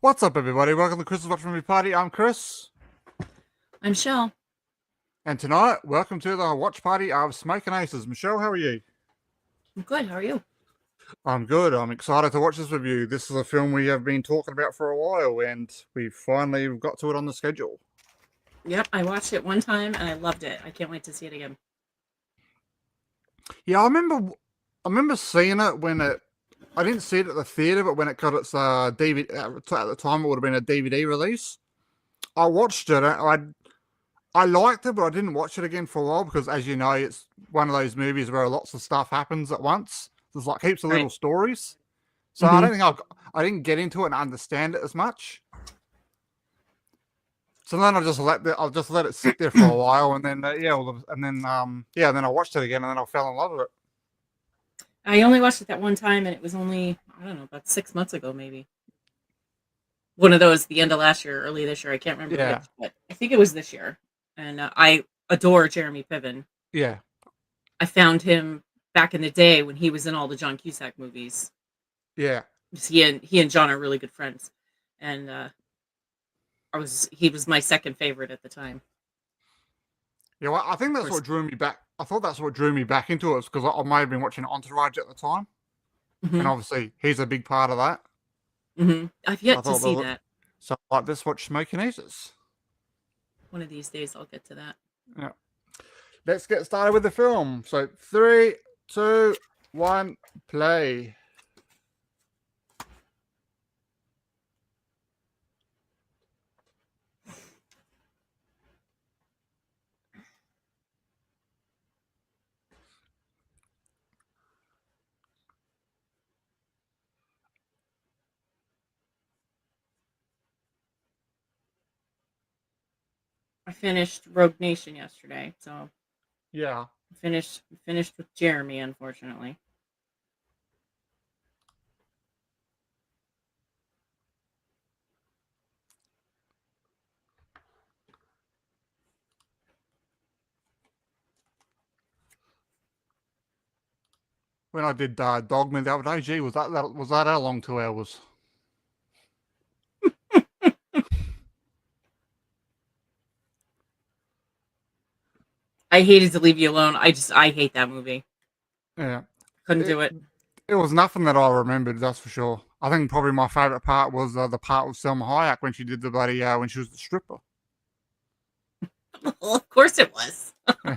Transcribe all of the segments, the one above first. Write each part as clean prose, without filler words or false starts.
What's up, everybody? Welcome to Chris's Watch Movie Party. I'm Chris, I'm Shell. and tonight, welcome to the watch party of Smokin Aces. Michelle, how are you? I'm good. How are you? I'm good. I'm excited to watch this with you. This is a film we have been talking about for a while, and we finally got to it on the schedule. Yep, I watched it one time and I loved it. I can't wait to see it again. Yeah, I remember seeing it when it. I didn't see it at the theater, but when it got its DVD at the time, it would have been a DVD release. I watched it. I liked it, but I didn't watch it again for a while because, as you know, it's one of those movies where lots of stuff happens at once. There's like heaps of Right. little stories, so I Mm-hmm. don't think I didn't get into it and understand it as much. So then I'll just let it sit there for a while, and then then I watched it again, and then I fell in love with it. I only watched it that one time and it was only, I don't know, about 6 months ago, maybe. One of those, the end of last year, early this year. I can't remember Yeah, which, but I think it was this year. And I adore Jeremy Piven. yeah, I found him back in the day when he was in all the John Cusack movies. yeah, 'Cause he and John are really good friends. And he was my second favorite at the time. yeah. Well, I think Of that's course. what drew me back. I thought that's what drew me back into it because I might have been watching Entourage at the time, and Hmm. obviously he's a big part of that. I've So I yet to thought, see well, that. so like this, watch Smoking Aces. One of these days I'll get to that. Yeah. Let's get started with the film. So three, two, one, play. I finished Rogue Nation yesterday, so Yeah. finished with Jeremy, unfortunately. When I did Dogman the other day, gee, was that how long 2 hours? I hated to leave you alone. I hate that movie. Yeah. Couldn't It do it. it was nothing that I remembered, that's for sure. I think probably my favourite part was the part with Selma Hayek when she did the bloody when she was the stripper. Well, of course it was. Yeah.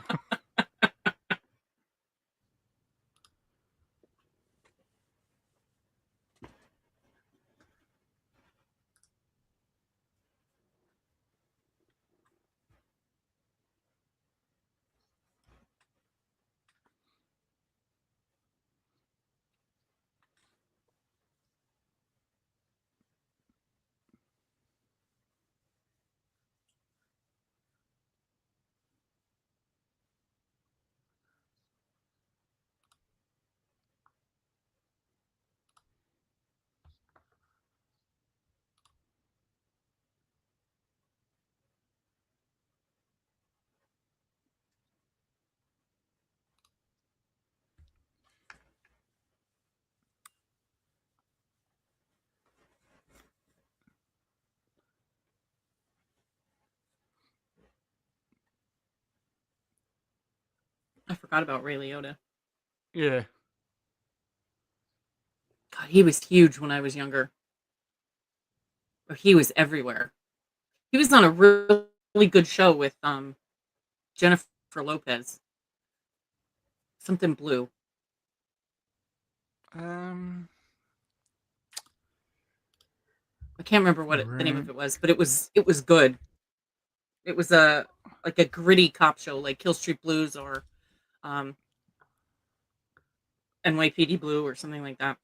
I forgot about Ray Liotta. Yeah. God, he was huge when I was younger. Or he was everywhere. He was on a really good show with Jennifer Lopez. Something blue. Um. I can't remember what the name of Room. it was, but it was good. It was a like a gritty cop show, like Kill Street Blues or um, NYPD Blue or something like that.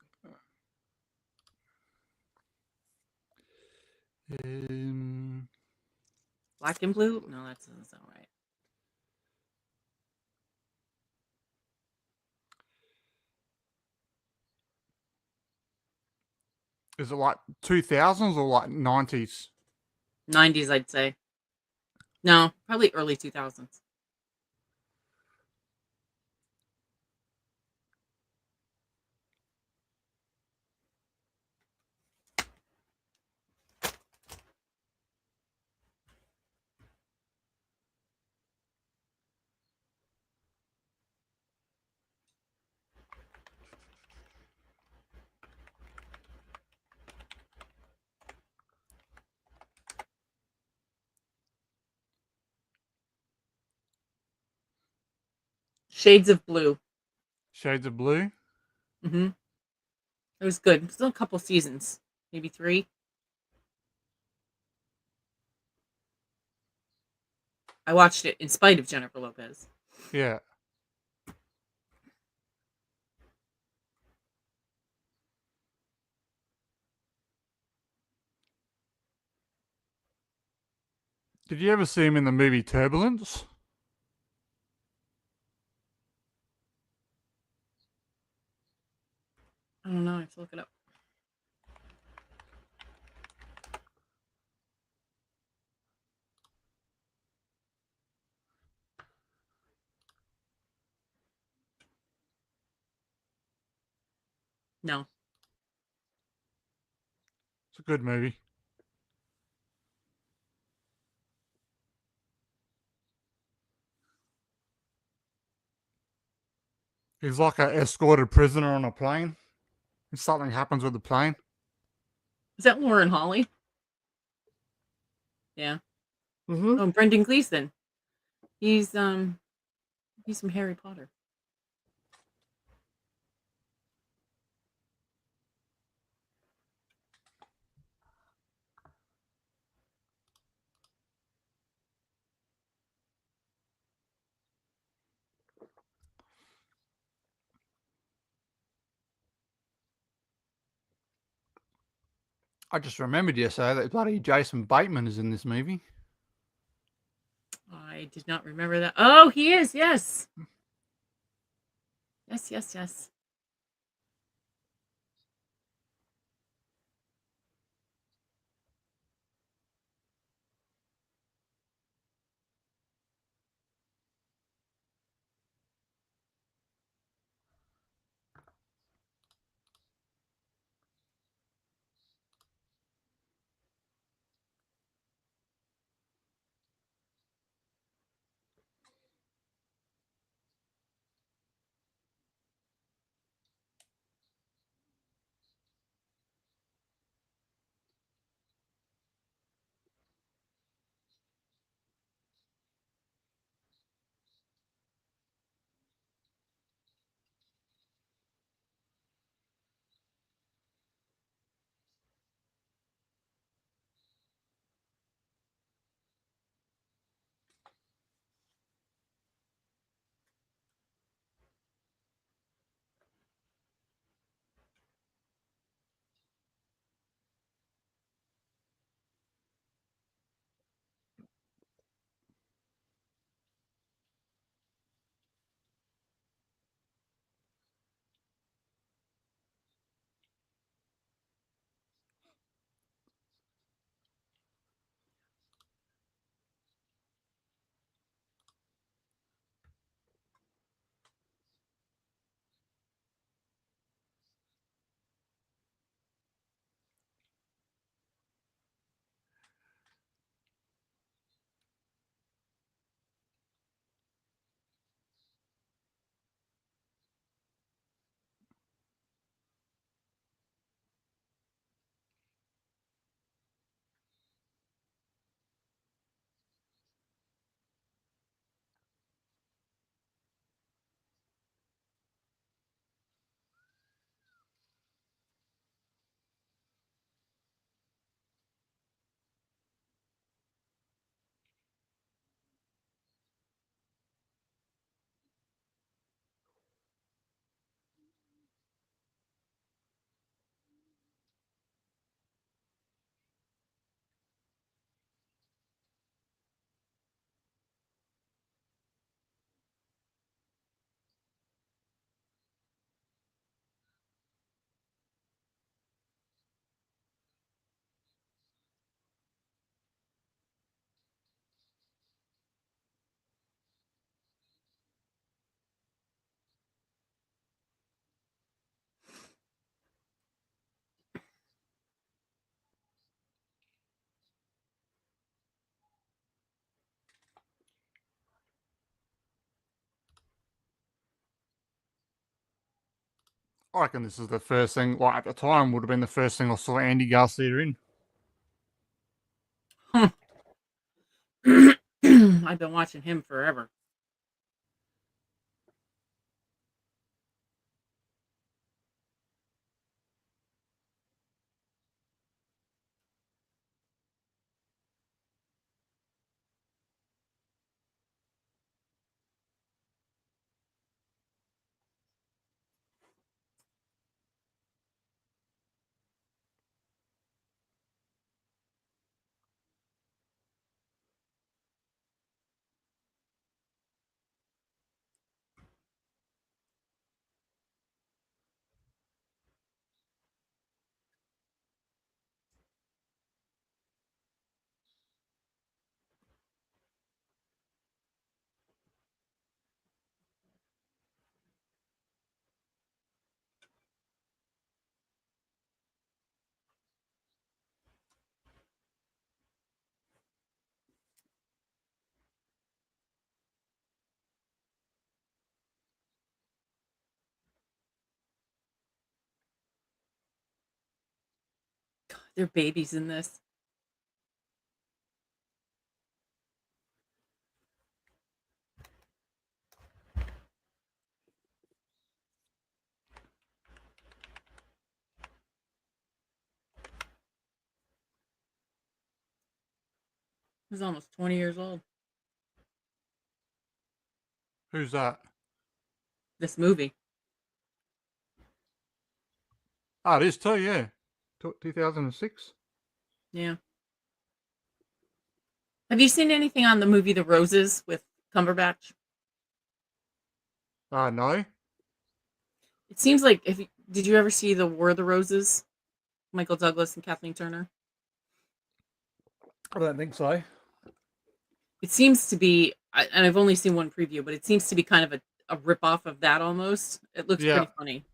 Um. Black and Blue? No, that doesn't sound right. Is it like 2000s or like 90s? 90s, I'd say. No, probably early 2000s. Shades of Blue. Shades of Blue. Mm-hmm. It was good. Still a couple seasons, maybe 3. I watched it in spite of Jennifer Lopez. Yeah. Did you ever see him in the movie Turbulence? I don't know. I have to look it up. No. It's a good movie. He's like an escorted prisoner on a plane. If something happens with the plane. Is that Lauren Holly? Yeah. Mm-hmm. Oh, Brendan Gleeson. He's from Harry Potter. I just remembered yesterday that bloody Jason Bateman is in this movie. I did not remember that. Oh, he is. Yes. Yes, yes, yes. I reckon this is the first thing, like at the time, would have been the first thing I saw Andy Garcia in. Huh. I've been watching him forever. They're babies in this. He's almost 20 years old. Who's that? This movie. Oh, it is too, yeah. 2006? Yeah. Have you seen anything on the movie The Roses with Cumberbatch? No. It seems like did you ever see the War of the Roses? Michael Douglas and Kathleen Turner. I don't think so. It seems to be, and I've only seen one preview, but it seems to be kind of a rip off of that almost. It looks Yeah, pretty funny.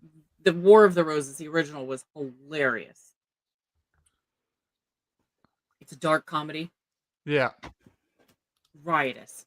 The War of the Roses, the original, was hilarious. It's a dark comedy, yeah. riotous.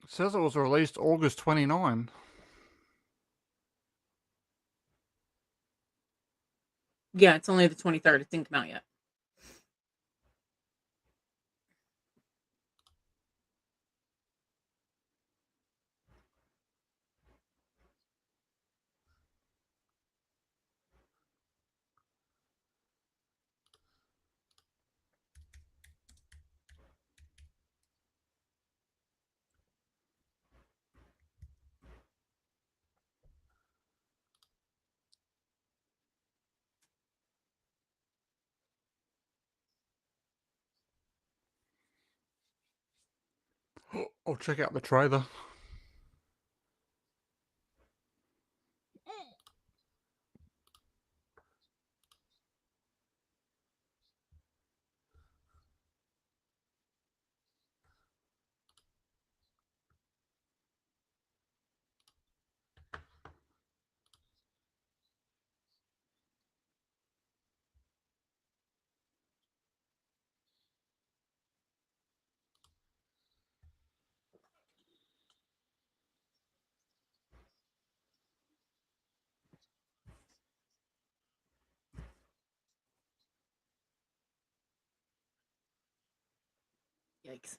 It says it was released August 29. Yeah, it's only the 23rd. It didn't come out yet. I'll check out the trailer. Yikes.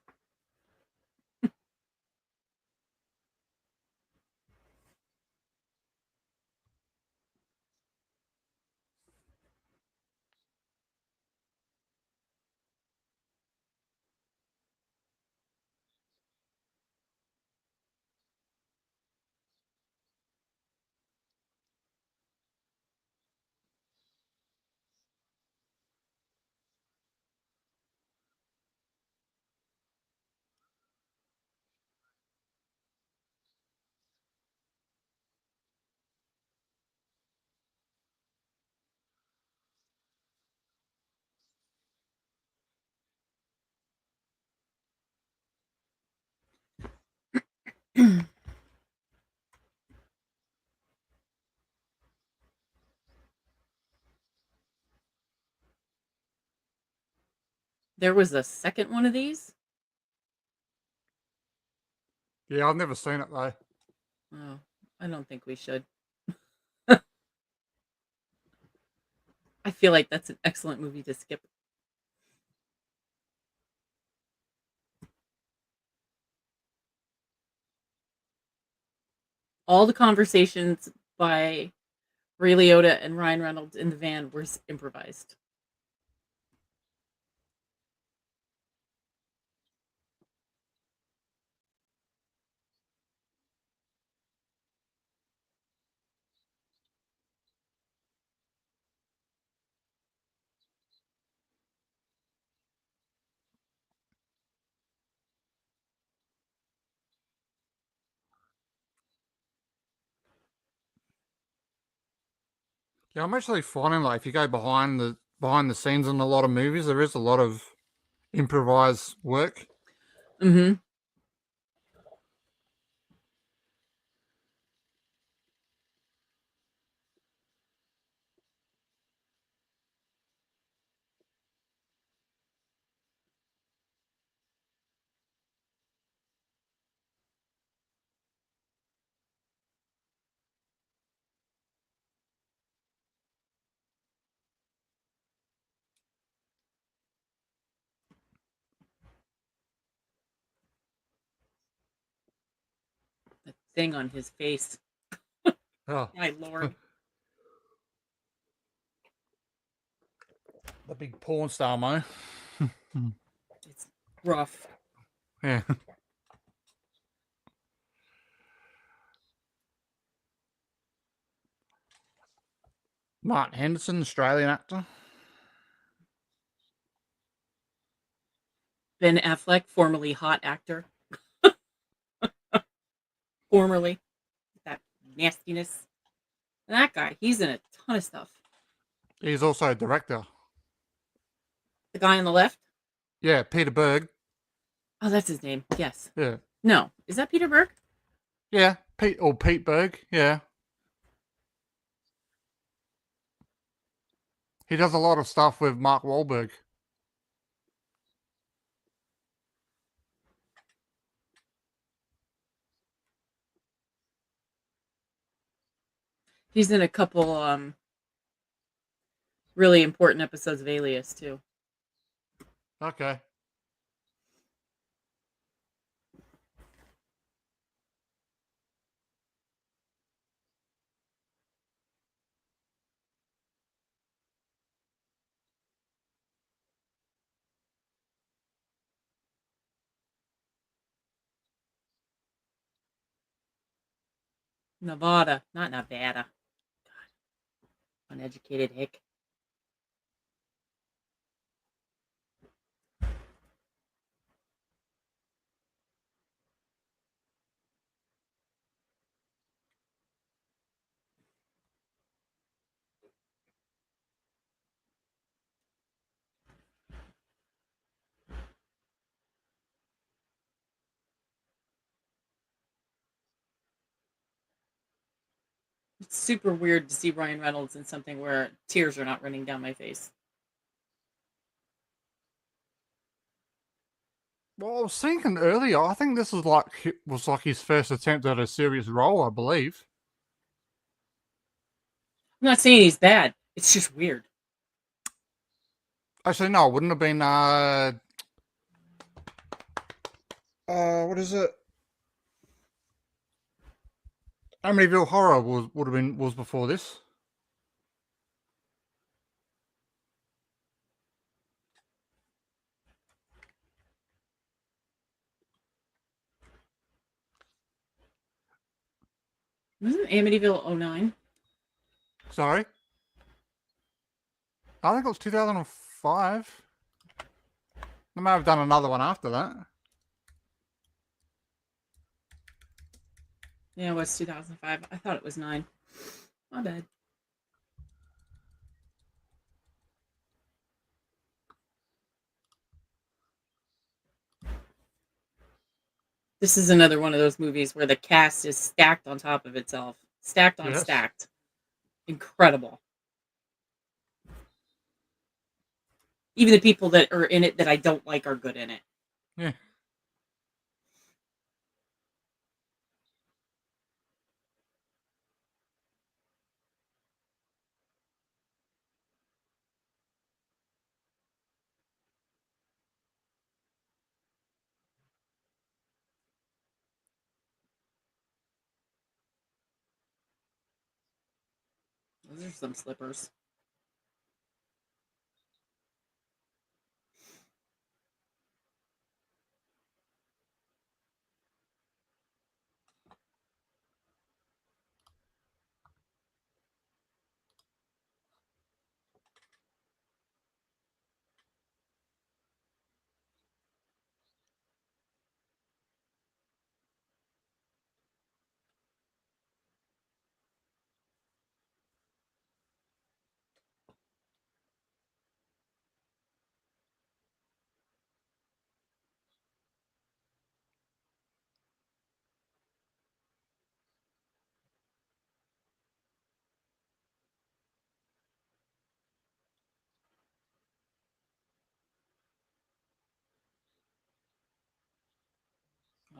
There was a second one of these? Yeah, I've never seen it though. Oh, I don't think we should. I feel like that's an excellent movie to skip. All the conversations by Ray Liotta and Ryan Reynolds in the van were improvised. Yeah, I'm actually finding like if you go behind the scenes in a lot of movies, there is a lot of improvised work. Mm-hmm. The thing on his face. Oh, My lord. the big porn star, Mo. It's rough. Yeah, Martin Henderson, Australian actor. Ben Affleck, formerly hot actor. Formerly. That nastiness. And that guy, he's in a ton of stuff. He's also a director. The guy on the left? Yeah, Peter Berg. Oh, that's his name. Yes. Yeah, No. Is that Peter Berg? yeah, Pete Berg. Yeah, he does a lot of stuff with Mark Wahlberg. He's in a couple really important episodes of Alias too. Okay. Nevada, not Nevada. Uneducated hick. It's super weird to see Ryan Reynolds in something where tears are not running down my face. Well, I was thinking earlier. I think this was like his first attempt at a serious role. I believe. I'm not saying he's bad. It's just weird. Actually, no, it wouldn't have been. What is it? Amityville Horror was before this. Wasn't Amityville '09? Sorry, I think it was 2005. They may have done another one after that. Yeah, it was 2005. I thought it was 9. My bad. This is another one of those movies where the cast is stacked on top of itself. Stacked on Yes. stacked. Incredible. Even the people that are in it that I don't like are good in it. Yeah. Those are some slippers.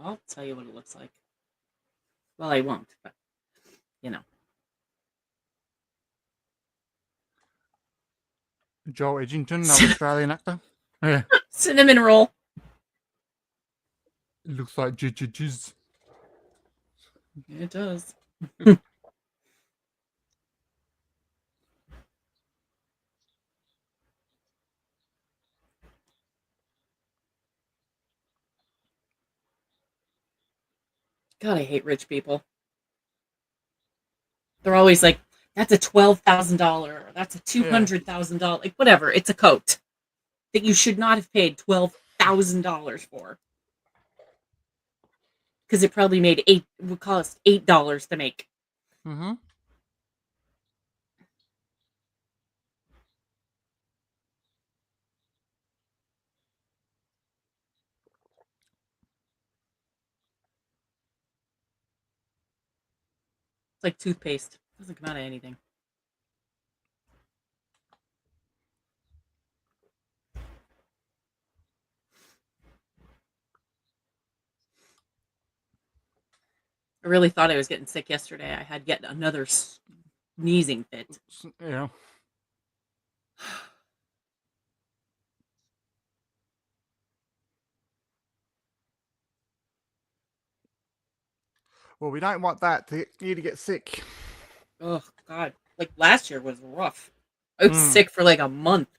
I'll tell you what it looks like. Well, I won't, but you know. Joel Edgington, that Australian actor. Yeah, Cinnamon roll. it looks like jizz. It does. God, I hate rich people. They're always like, "That's a $12,000. That's a Yeah. $200,000. Like whatever. It's a coat that you should not have paid $12,000 for because it probably made eight. Would cost $8 to make." Mm-hmm. It's like toothpaste. Doesn't come out of anything. I really thought I was getting sick yesterday. I had yet another sneezing fit. Yeah. Well, we don't want that to you to get sick. Oh God! Like last year was rough. I was Mm. sick for like a month.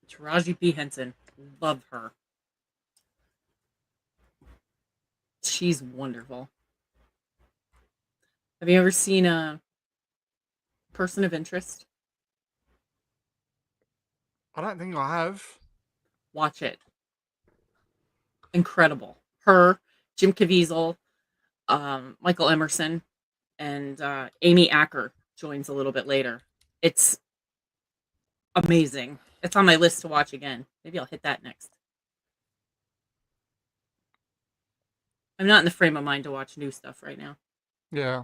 Taraji P Henson, love her. She's wonderful. Have you ever seen a Person of Interest? I don't think I have. Watch it. Incredible. Her, Jim Caviezel, Michael Emerson, and Amy Acker joins a little bit later. It's amazing. It's on my list to watch again. Maybe I'll hit that next. I'm not in the frame of mind to watch new stuff right now. Yeah.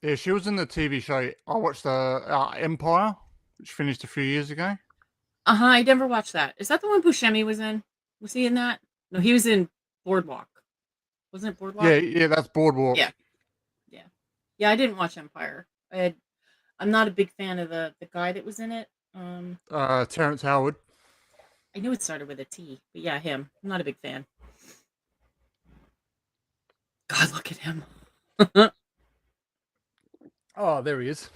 Yeah, she was in the TV show. I watched Empire, which finished a few years ago. I never watched that. Is that the one Buscemi was in? Was he in that? No, he was in Boardwalk. Wasn't it Boardwalk? Yeah, that's Boardwalk. Yeah, yeah, yeah. I didn't watch Empire. I'm not a big fan of the guy that was in it. Terrence Howard. I knew it started with a T, but yeah, him. I'm not a big fan. God, look at him. Oh, there he is.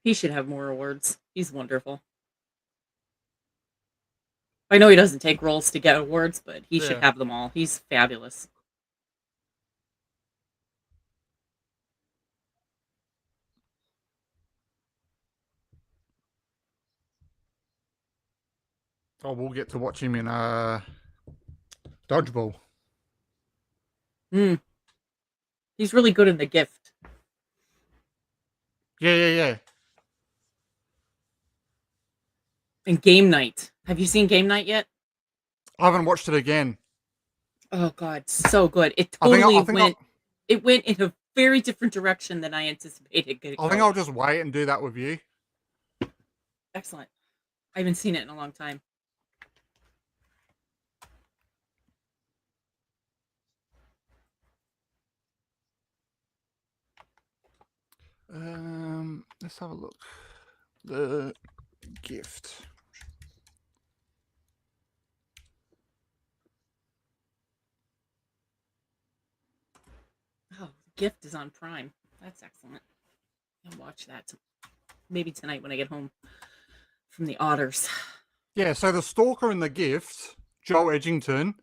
He should have more awards. He's wonderful. I know he doesn't take roles to get awards, but he should Yeah. have them all. He's fabulous. Oh, we'll get to watch him in Dodgeball. Mm. He's really good in The Gift. Yeah. And Game Night. Have you seen Game Night yet? I haven't watched it again. Oh God, so good. It I think totally I think went. It went in a very different direction than I anticipated. I think I'll just wait and do that with you. Excellent. I haven't seen it in a long time. Let's have a look. The Gift. Oh, Gift is on Prime. That's excellent. I'll watch that maybe tonight when I get home from the Otters. Yeah, so the stalker in The Gift Joel Edgington.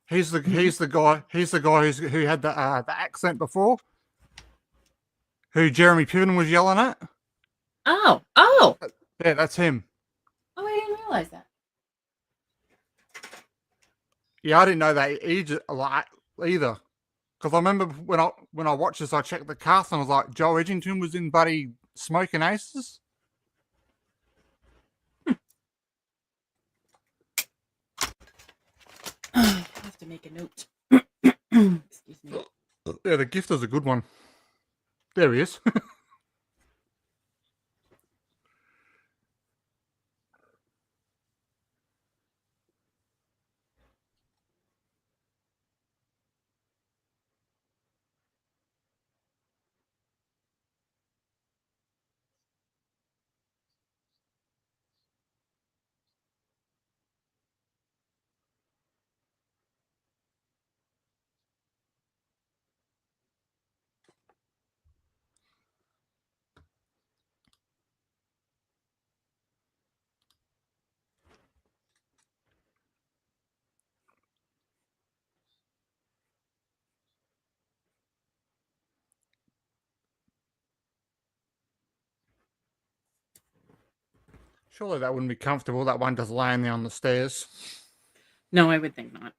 He's the guy who had the accent before, who Jeremy Piven was yelling at. Oh, Yeah, that's him. I didn't realize that. Yeah, I didn't know that either. Because I remember when I watched this, I checked the cast and I was like, Joel Edgington was in Buddy Smokin' Aces. I have to make a note. Excuse me. Yeah, the gift is a good one. There he is. Surely that wouldn't be comfortable. That one just laying there on the stairs. No, I would think not.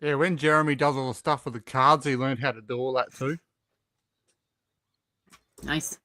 Yeah, when Jeremy does all the stuff with the cards, he learned how to do all that too. Nice.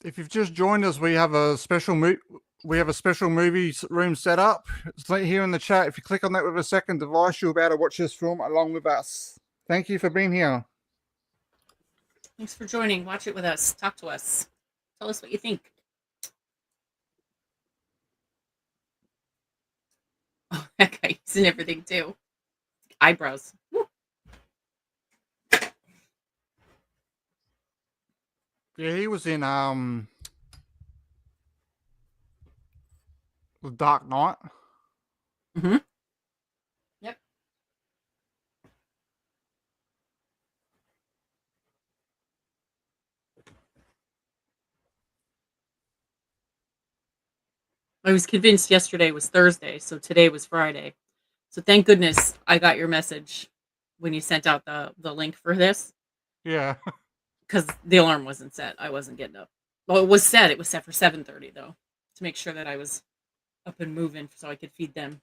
If you've just joined us, we have a special movie room set up. It's right here in the chat. If you click on that with a second device, you'll be able to watch this film along with us. Thank you for being here. Thanks for joining. Watch it with us. Talk to us. Tell us what you think. Oh, that guy, he's in everything too. Eyebrows. Woo. Yeah, he was in The Dark Knight. Mm-hmm. Yep. I was convinced yesterday was Thursday, so today was Friday. So thank goodness I got your message when you sent out the link for this Yeah. because the alarm wasn't set. I wasn't getting up. Well, it was set. It was set for 7:30 though, to make sure that I was up and moving so I could feed them.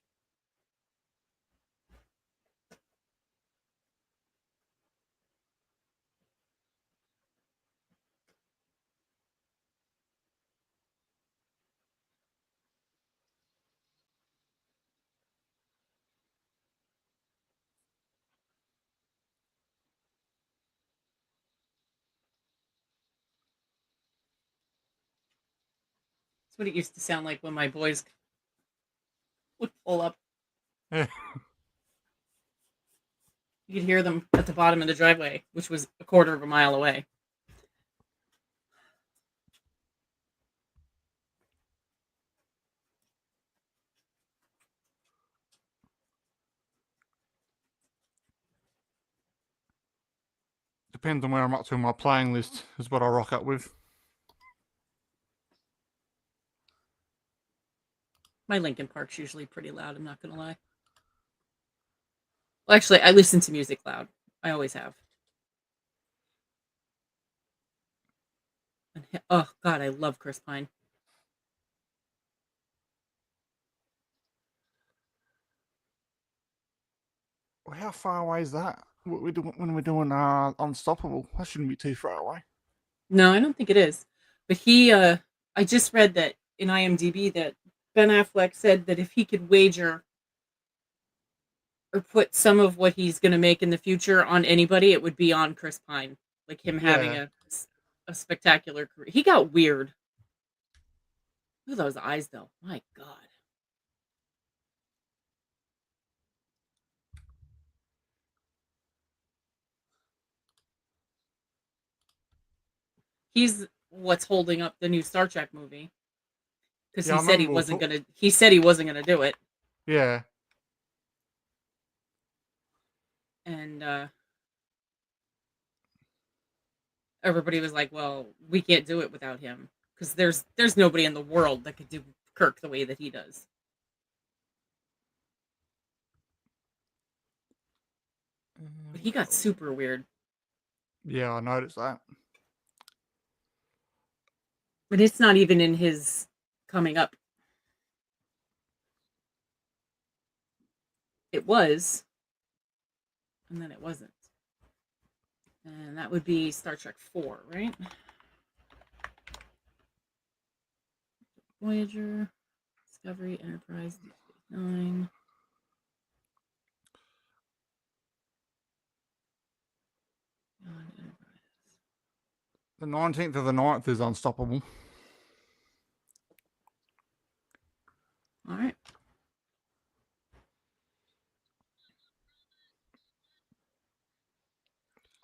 That's what it used to sound like when my boys would pull up. Yeah. You could hear them at the bottom of the driveway, which was a quarter of a mile away. Depends on where I'm up to in my playing list, is what I rock up with. My Lincoln Park's usually pretty loud, I'm not gonna lie. Well, actually, I listen to music loud. I always have. And oh God, I love Chris Pine. Well, how far away is that? When we're doing Unstoppable, that shouldn't be too far away. No, I don't think it is. But I just read that in IMDb that Ben Affleck said that if he could wager or put some of what he's going to make in the future on anybody, it would be on Chris Pine. Like him having Yeah. a spectacular career. He got weird. Look at those eyes, though. My God. He's what's holding up the new Star Trek movie because Yeah, I remember. He said he wasn't gonna do it, Yeah. and everybody was like, "Well, we can't do it without him because there's nobody in the world that could do Kirk the way that he does." But he got super weird. Yeah, I noticed that. But it's not even in his coming up. It was, and then it wasn't. And that would be Star Trek 4, right? Voyager, Discovery, Enterprise, Deep Space Nine. The 19th of the 9th is Unstoppable. All right.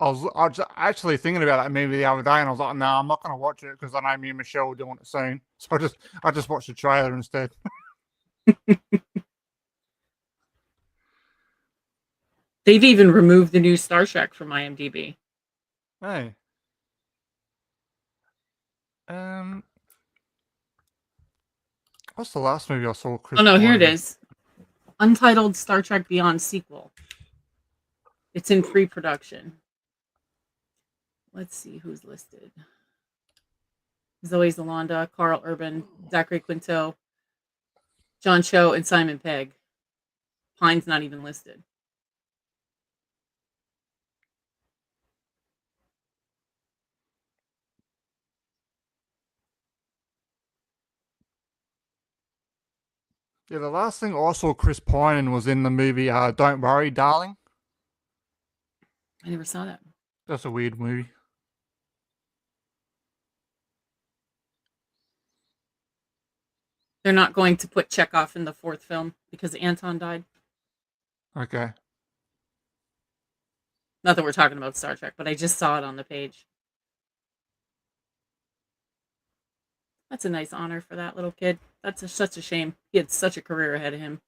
I was actually thinking about that movie the other day, and I was like, "No, I'm not going to watch it because I know me and Michelle are doing it soon." So I just watched the trailer instead. They've even removed the new Star Trek from IMDb. Hey, um, what's the last movie I saw Oh Chris no, here Pine it in? is. Untitled Star Trek Beyond sequel. It's in pre-production. Let's see who's listed. Zoe Zalanda, Carl Urban, Zachary Quinto, John Cho, and Simon Pegg. Pine's not even listed. Yeah, the last thing I saw Chris Pine in was in the movie Don't Worry, Darling. I never saw that. That's a weird movie. They're not going to put Chekhov in the fourth film because Anton died. Okay. Not that we're talking about Star Trek, but I just saw it on the page. That's a nice honor for that little kid. Such a shame. He had such a career ahead of him.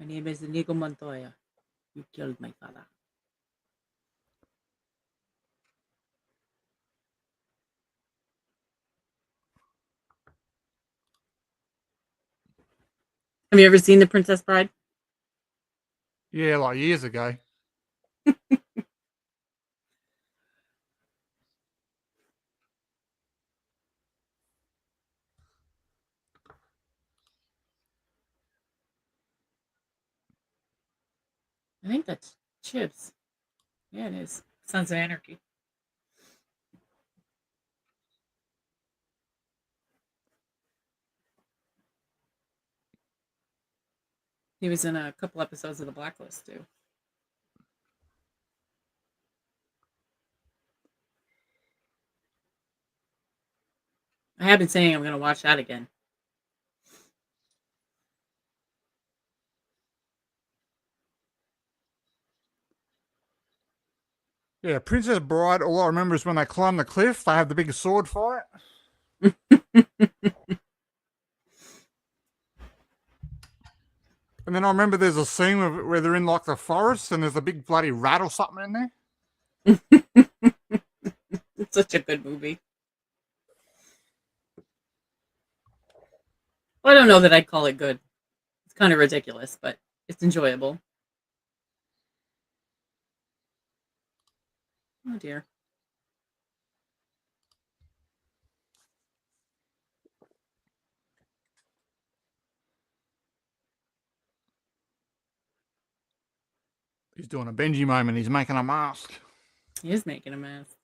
My name is Inigo Montoya. You killed my father. Have you ever seen The Princess Bride? Yeah, like years ago. I think that's Chips. Yeah, it is. Sons of Anarchy. He was in a couple episodes of The Blacklist too. I have been saying I'm going to watch that again. Yeah, Princess Bride, all I remember is when they climb the cliff, they have the big sword fight. And then I remember there's a scene where they're in like the forest and there's a big bloody rat or something in there. It's such a good movie. Well, I don't know that I'd call it good. It's kind of ridiculous, but it's enjoyable. Oh dear. He's doing a Benji moment, he's making a mask. He is making a mess.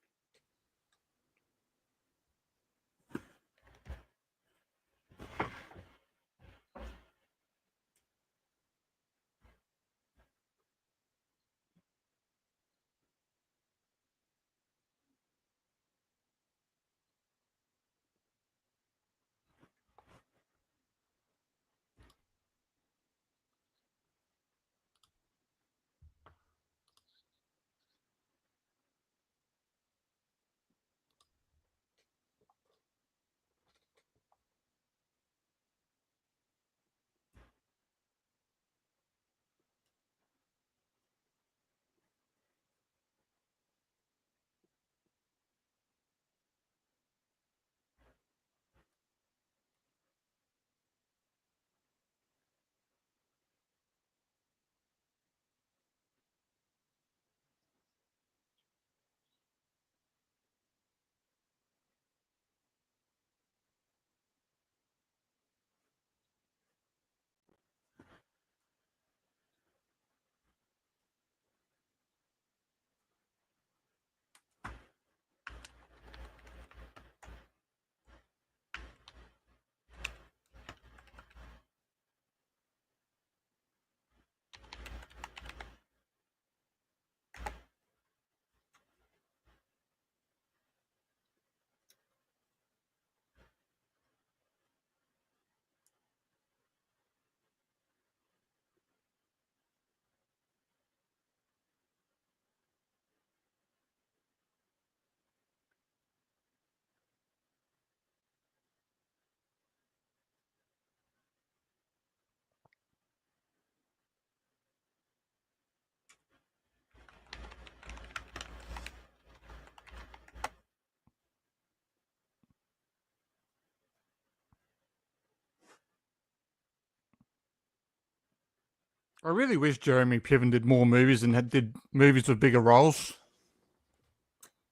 I really wish Jeremy Piven did more movies and did movies with bigger roles.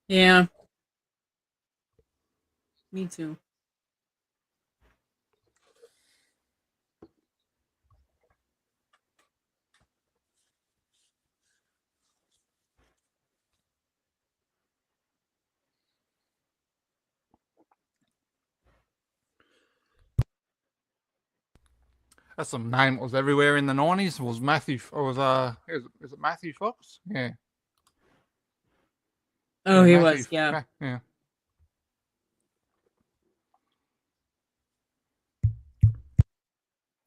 Yeah, me too. That's a name that was everywhere in the 90s. Was Matthew, or was, is it Matthew Fox? Yeah. Oh, Yeah, he Matthew. was. Yeah, Yeah.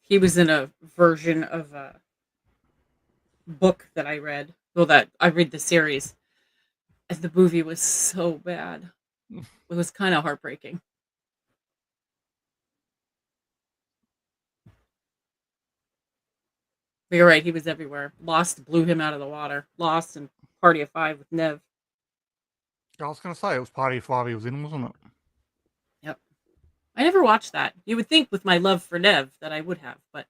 he was in a version of a book that I read. Well, that I read the series. And the movie was so bad. It was kind of heartbreaking. But you're right, he was everywhere. Lost blew him out of the water. Lost and Party of Five with Nev. I was going to say it was Party 5 he was in, wasn't it? Yep. I never watched that. You would think with my love for Nev that I would have, but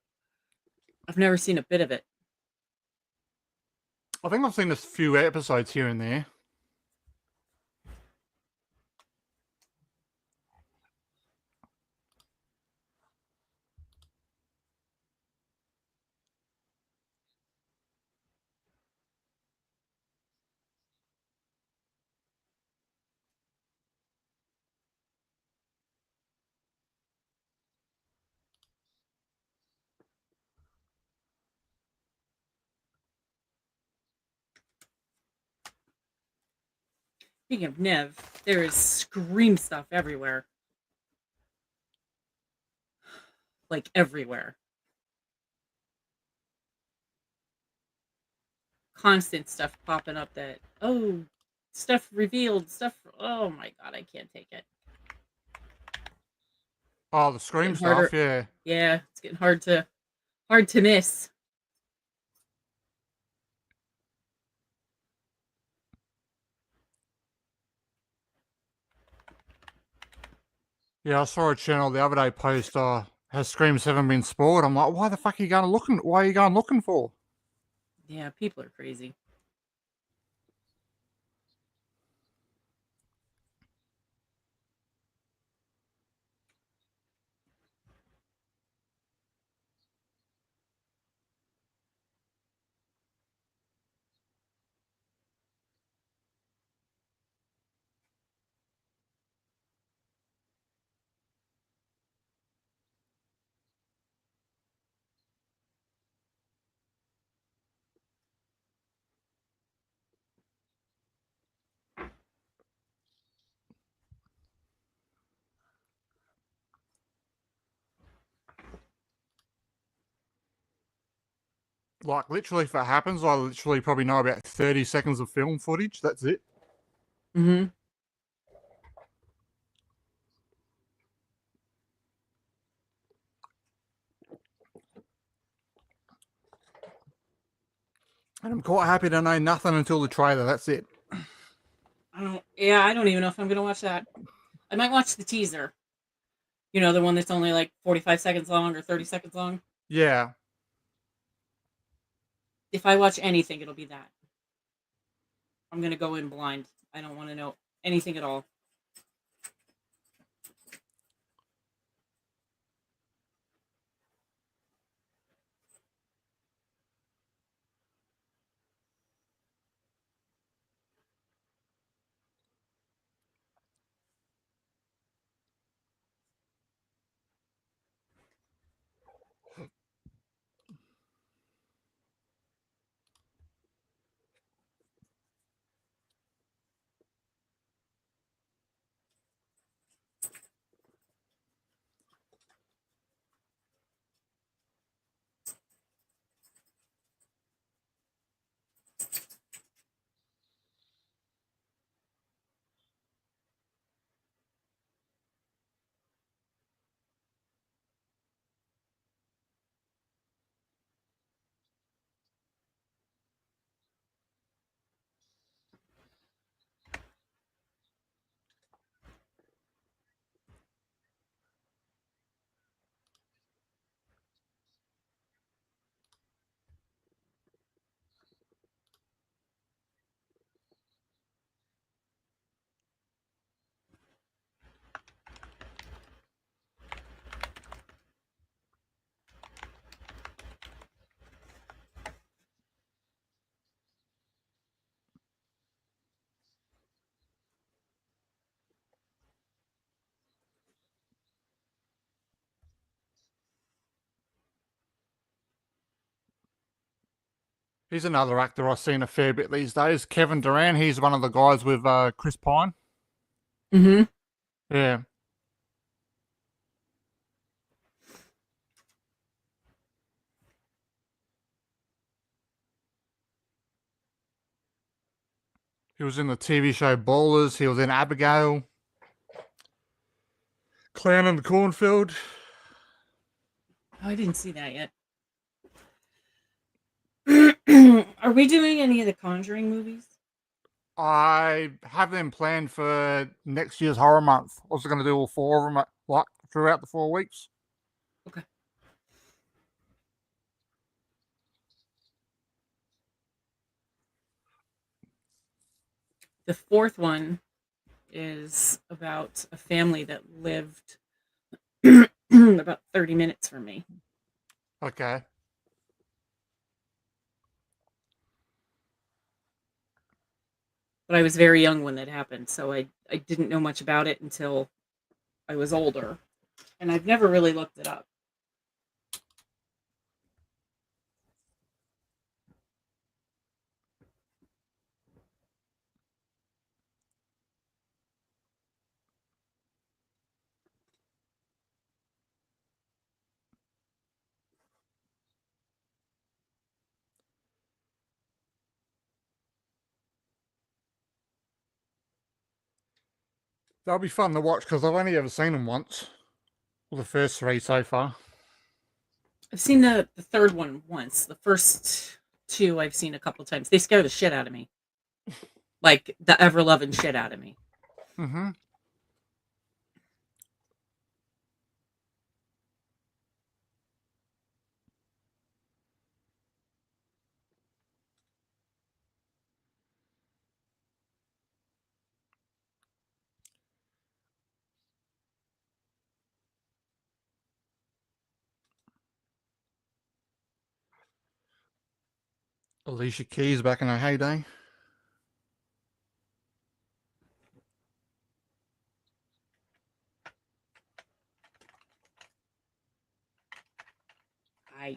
I've never seen a bit of it. I think I've seen a few episodes here and there. Speaking of Nev, there is Scream stuff everywhere. Like everywhere. Constant stuff popping up that, oh, stuff revealed, stuff. Oh my god, I can't take it. Oh, the Scream Getting stuff, harder. yeah. Yeah, it's getting hard to miss. Yeah, I saw a channel the other day post, has Scream 7 been spoiled? I'm like, why the fuck are you going looking? Why are you going looking for? Yeah, people are crazy. Like, literally, if it happens, I literally probably know about 30 seconds of film footage. That's it. Mm-hmm. And I'm quite happy to know nothing until the trailer. That's it. I don't even know if I'm gonna watch that. I might watch the teaser. You know, the one that's only like 45 seconds long or 30 seconds long. Yeah. If I watch anything, it'll be that. I'm gonna go in blind. I don't want to know anything at all. He's another actor I've seen a fair bit these days. Kevin Durant. He's one of the guys with Chris Pine. Mm-hmm. Yeah. He was in the TV show Ballers. He was in Abigail. Clown in the Cornfield. Oh, I didn't see that yet. Are we doing any of the Conjuring movies? I have them planned for next year's horror month. I was going to do all four of them like throughout the 4 weeks. Okay. The fourth one is about a family that lived about 30 minutes from me. Okay. But I was very young when that happened, so I didn't know much about it until I was older. And I've never really looked it up. That'll be fun to watch because I've only ever seen them once. Well, the first three so far. I've seen the third one once. The first two I've seen a couple times. They scare the shit out of me. Like the ever loving shit out of me. Mm-hmm. Alicia Keys back in her heyday. I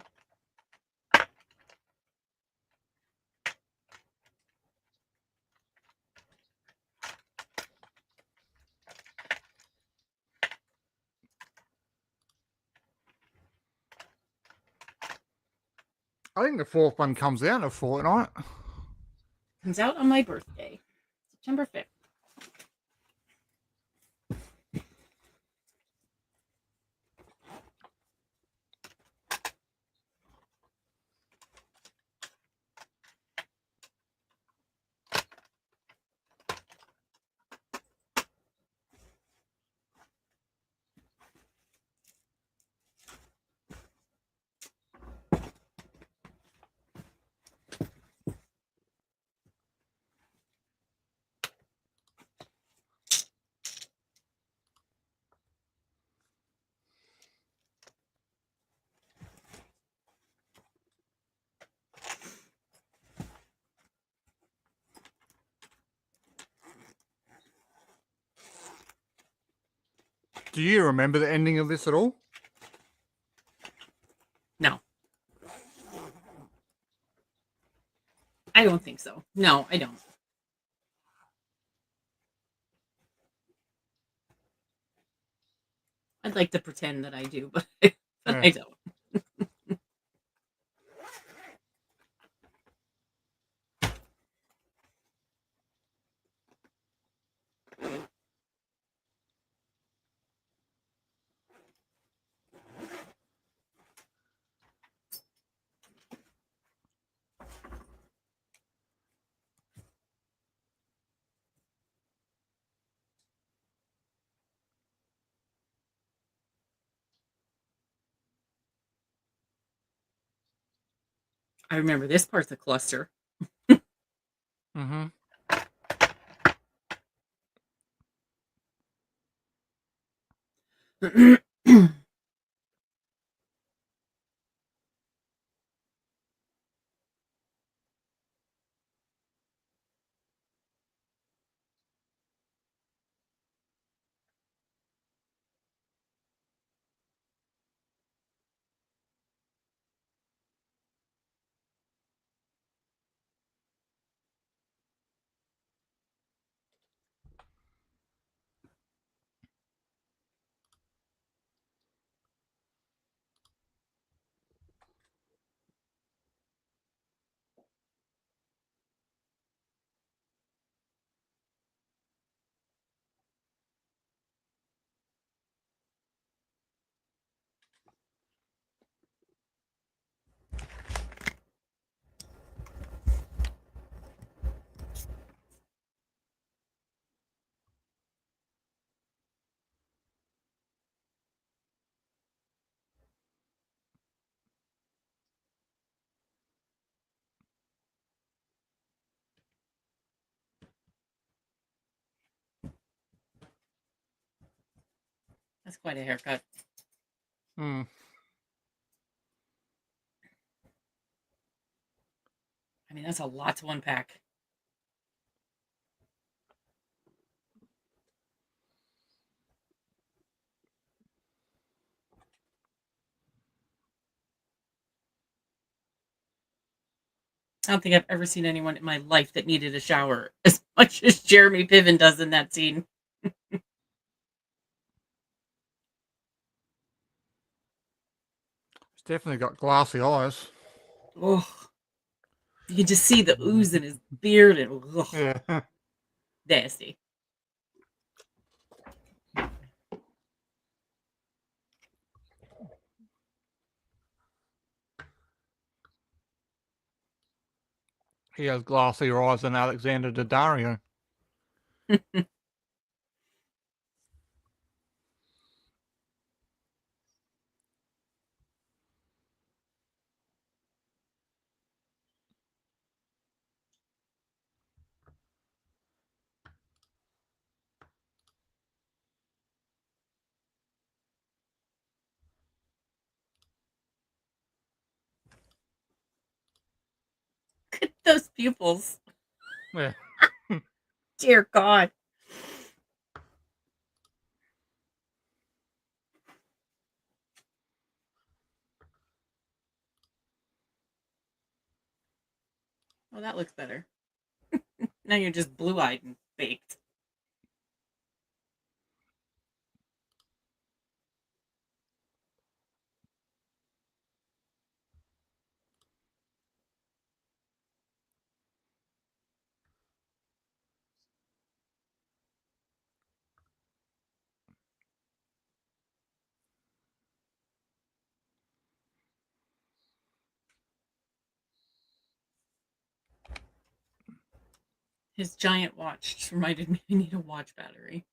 I think the fourth one comes out in a fortnight. comes out on my birthday, September 5th. Do you remember the ending of this at all? No, I don't think so. No, I don't. I'd like to pretend that I do, but but Yeah. I don't. I remember this part's a cluster. Mm-hmm. That's quite a haircut. Hmm. I mean, that's a lot to unpack. I don't think I've ever seen anyone in my life that needed a shower as much as Jeremy Piven does in that scene. He's definitely got glassy eyes. Oh, you can just see the ooze in his beard and ugh, Yeah. nasty. He has glassier eyes than Alexander Daddario. Those pupils. Yeah. Dear God. Oh, that looks better. Now you're just blue eyed and baked. His giant watch just reminded me I need a watch battery.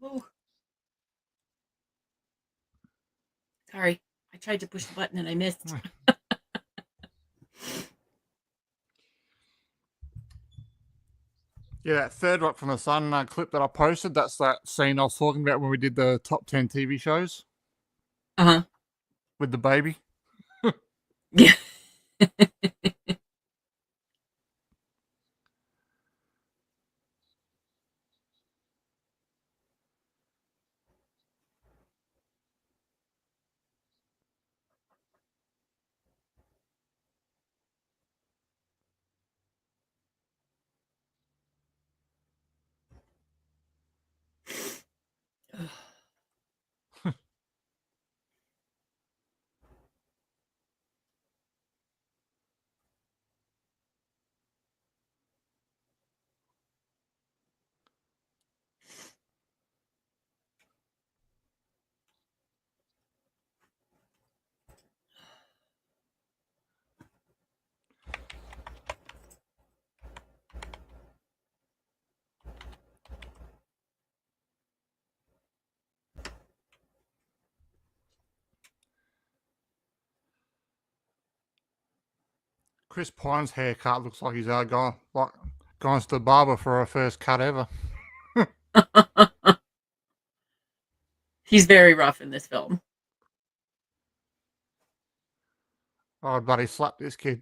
Oh, sorry. I tried to push the button and I missed. Yeah, that third Rock from the Sun clip that I posted, that's that scene I was talking about when we did the top 10 TV shows Uh huh. with the baby. Yeah. Chris Pine's haircut looks like he's gone to the barber for her first cut ever. He's very rough in this film. Oh, buddy, slap this kid.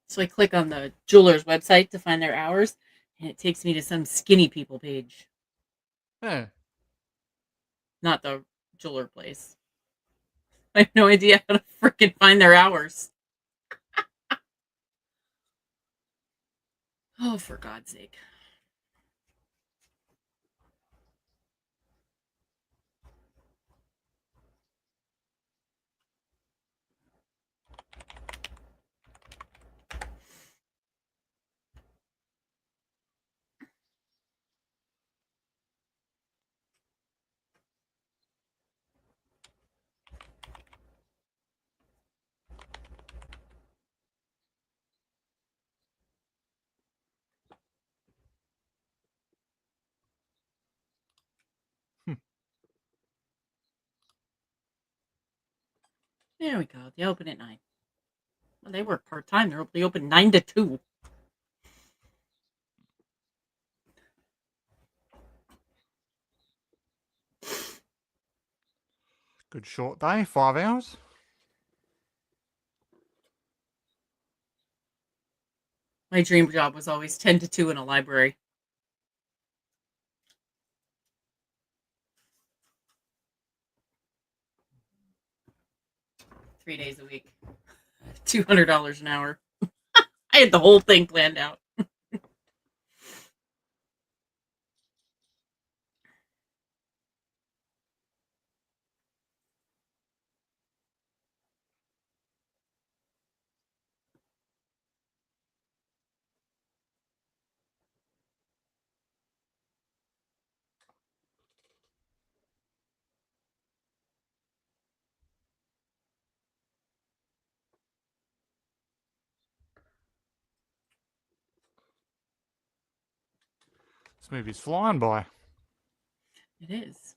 So I click on the jeweler's website to find their hours, and it takes me to some skinny people page, Yeah. not the jeweler place. I have no idea how to freaking find their hours. Oh, for God's sake. Hmm. There we go. They open at 9. Well, they work part time. They open 9 to 2. Good short day, 5 hours. My dream job was always 10 to 2 in a library. 3 days a week. $200 an hour. I had the whole thing planned out. This movie's flying by. It is.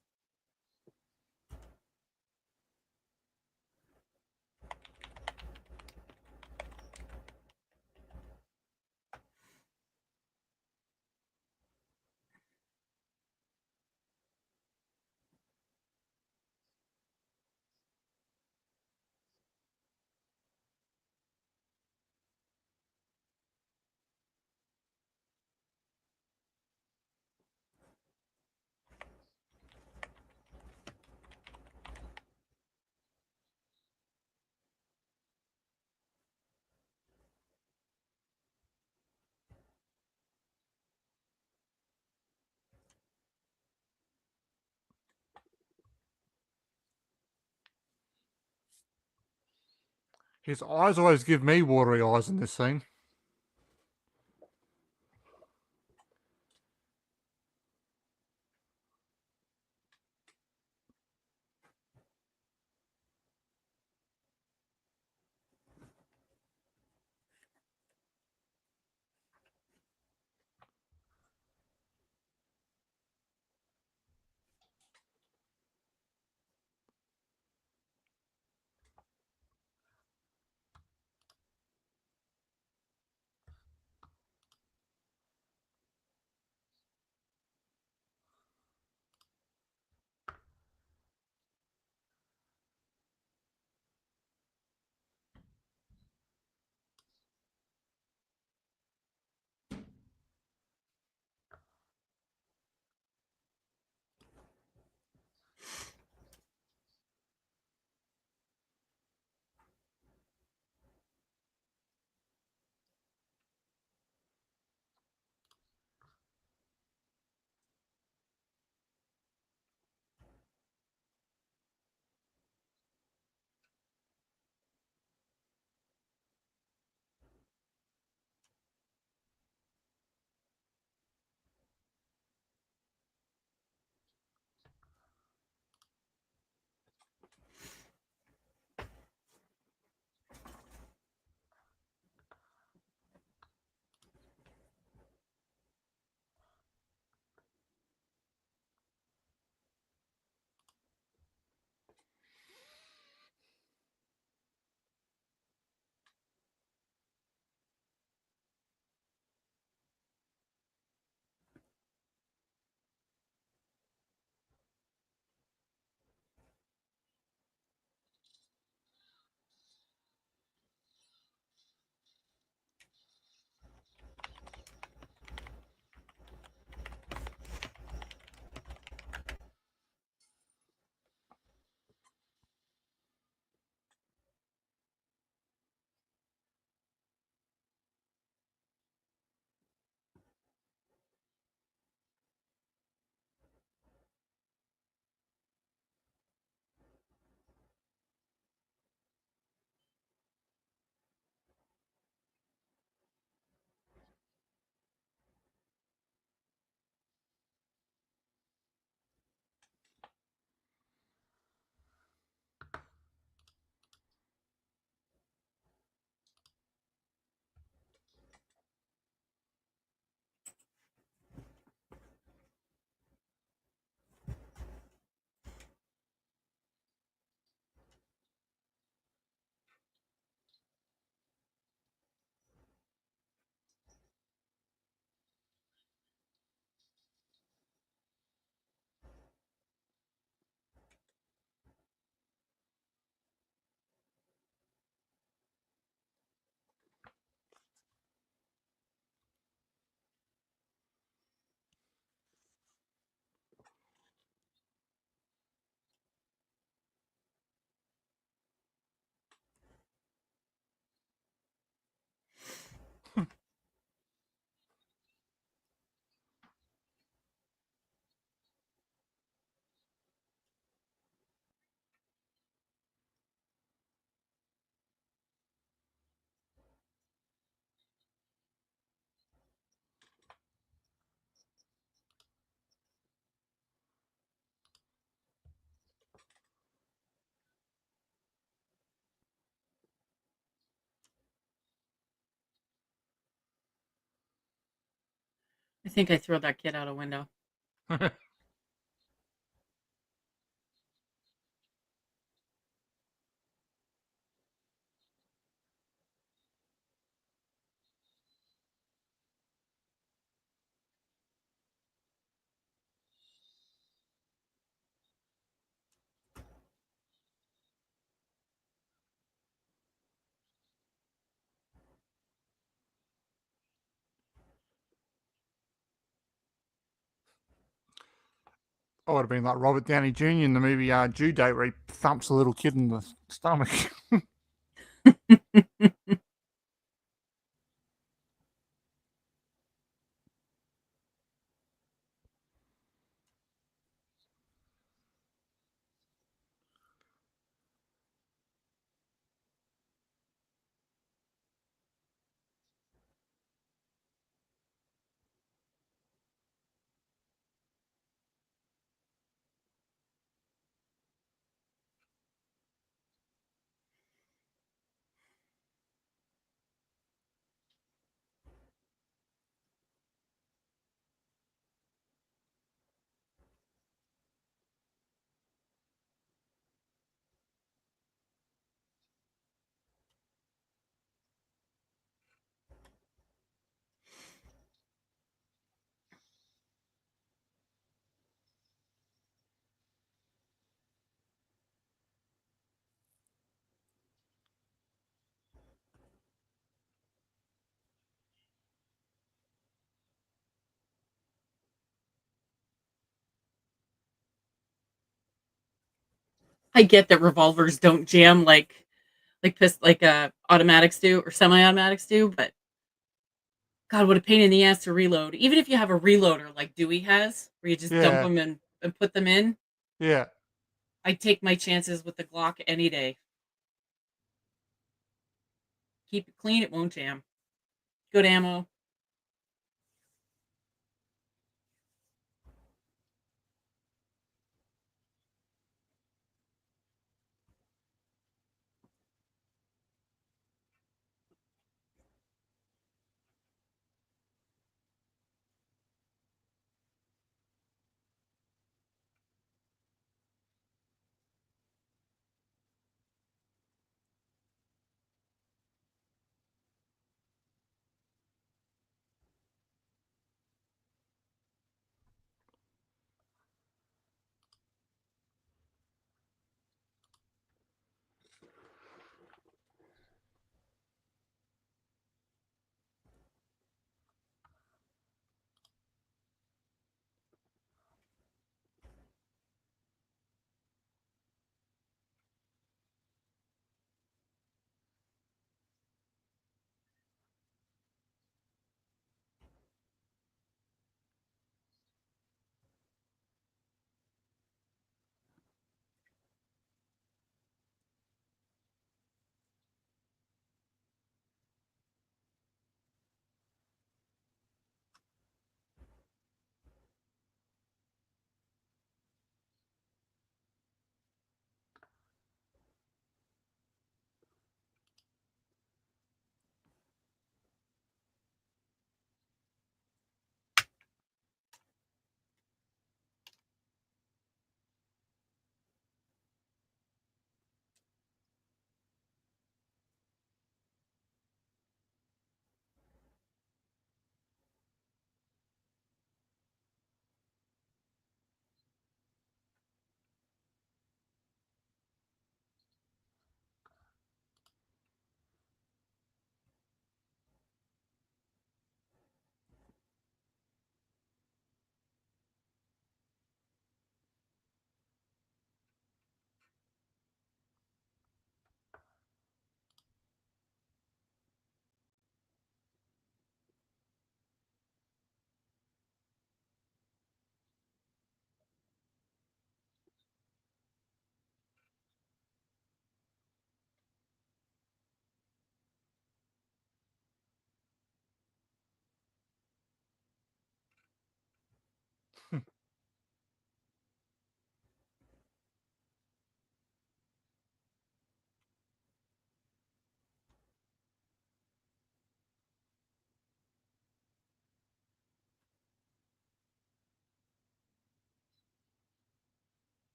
His eyes always give me watery eyes in this scene. I think I throw that kid out a window. I would have been like Robert Downey Jr. in the movie Due Date, where he thumps a little kid in the stomach. I get that revolvers don't jam like automatics do or semi-automatics do, but God, what a pain in the ass to reload. Even if you have a reloader like Dewey has, where you just dump Yeah, them and put them in, yeah. I take my chances with the Glock any day. Keep it clean, it won't jam. Good ammo.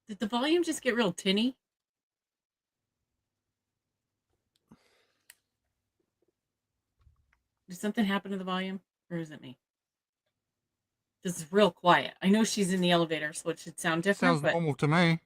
Did the volume just get real tinny? Did something happen to the volume? Or is it me? This is real quiet. I know she's in the elevator, so it should sound different, Sounds but normal to me.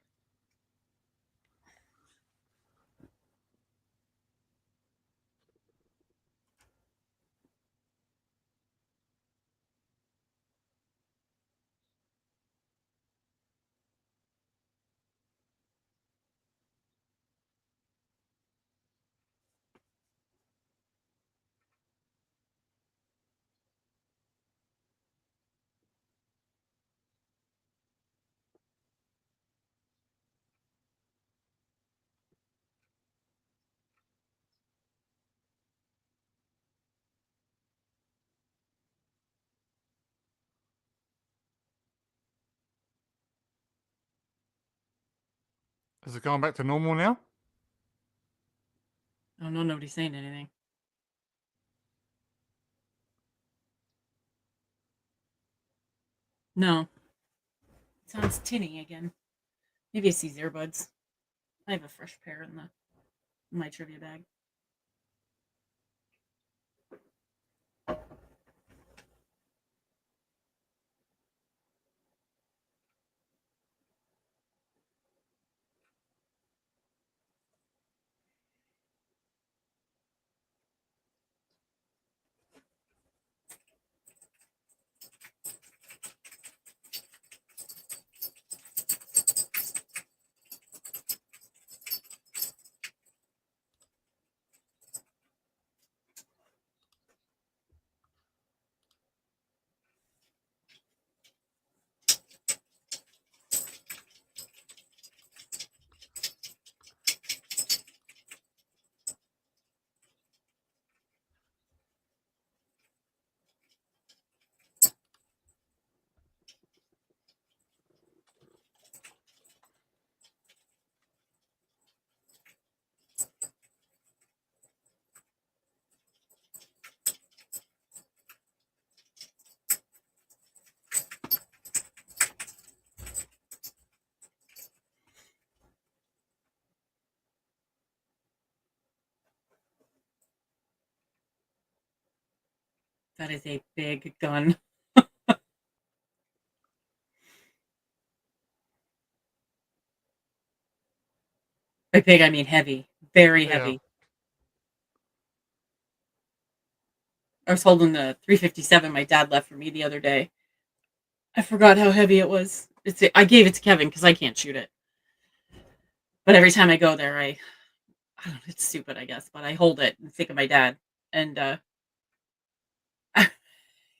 Is it going back to normal now? oh no, nobody's saying anything. No. It sounds tinny again. Maybe it's these earbuds. I have a fresh pair in my trivia bag. That is a big gun. By big, I mean heavy. Very Yeah. heavy. I was holding the 357 my dad left for me the other day. I forgot how heavy it was. I gave it to Kevin because I can't shoot it. But every time I go there, I don't know, it's stupid, I guess, but I hold it and think of my dad. And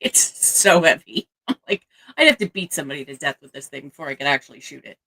it's so heavy. Like, I'd have to beat somebody to death with this thing before I could actually shoot it.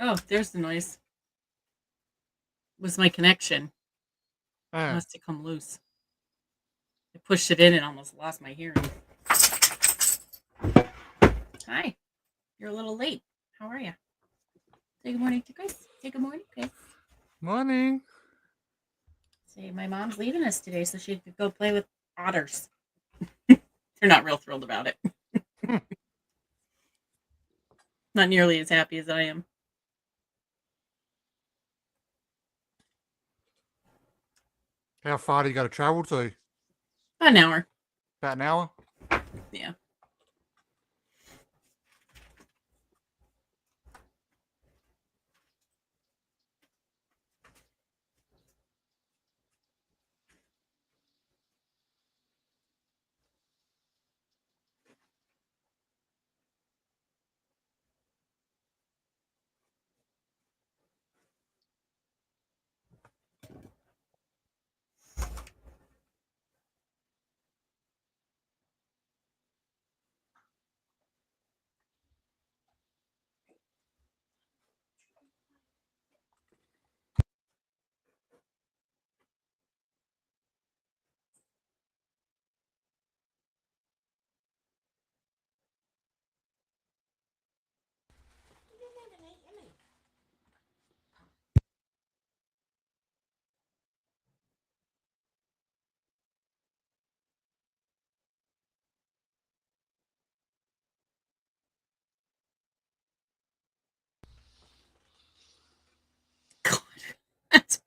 Oh, there's the noise. It was my connection. It Oh. must have come loose. I pushed it in and almost lost my hearing. Hi. You're a little late. How are you? Say good morning to Chris. Say good morning, Chris. Morning. Say my mom's leaving us today so she could go play with otters. They're not real thrilled about it. Not nearly as happy as I am. How far do you got to travel to? About an hour. About an hour? Yeah.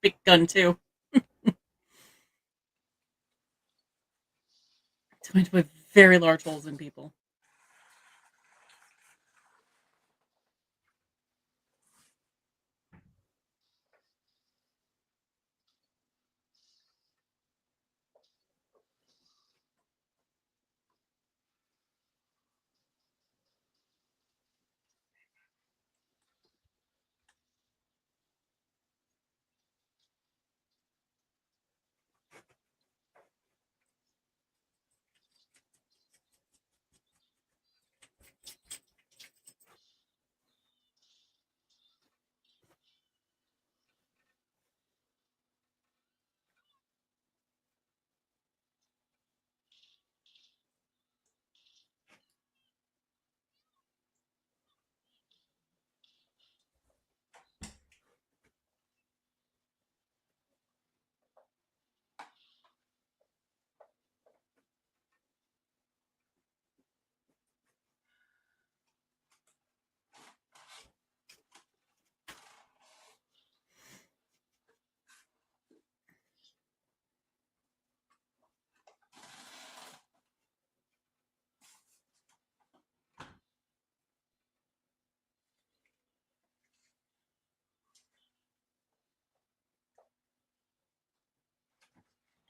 big gun too. It's going to put very large holes in people.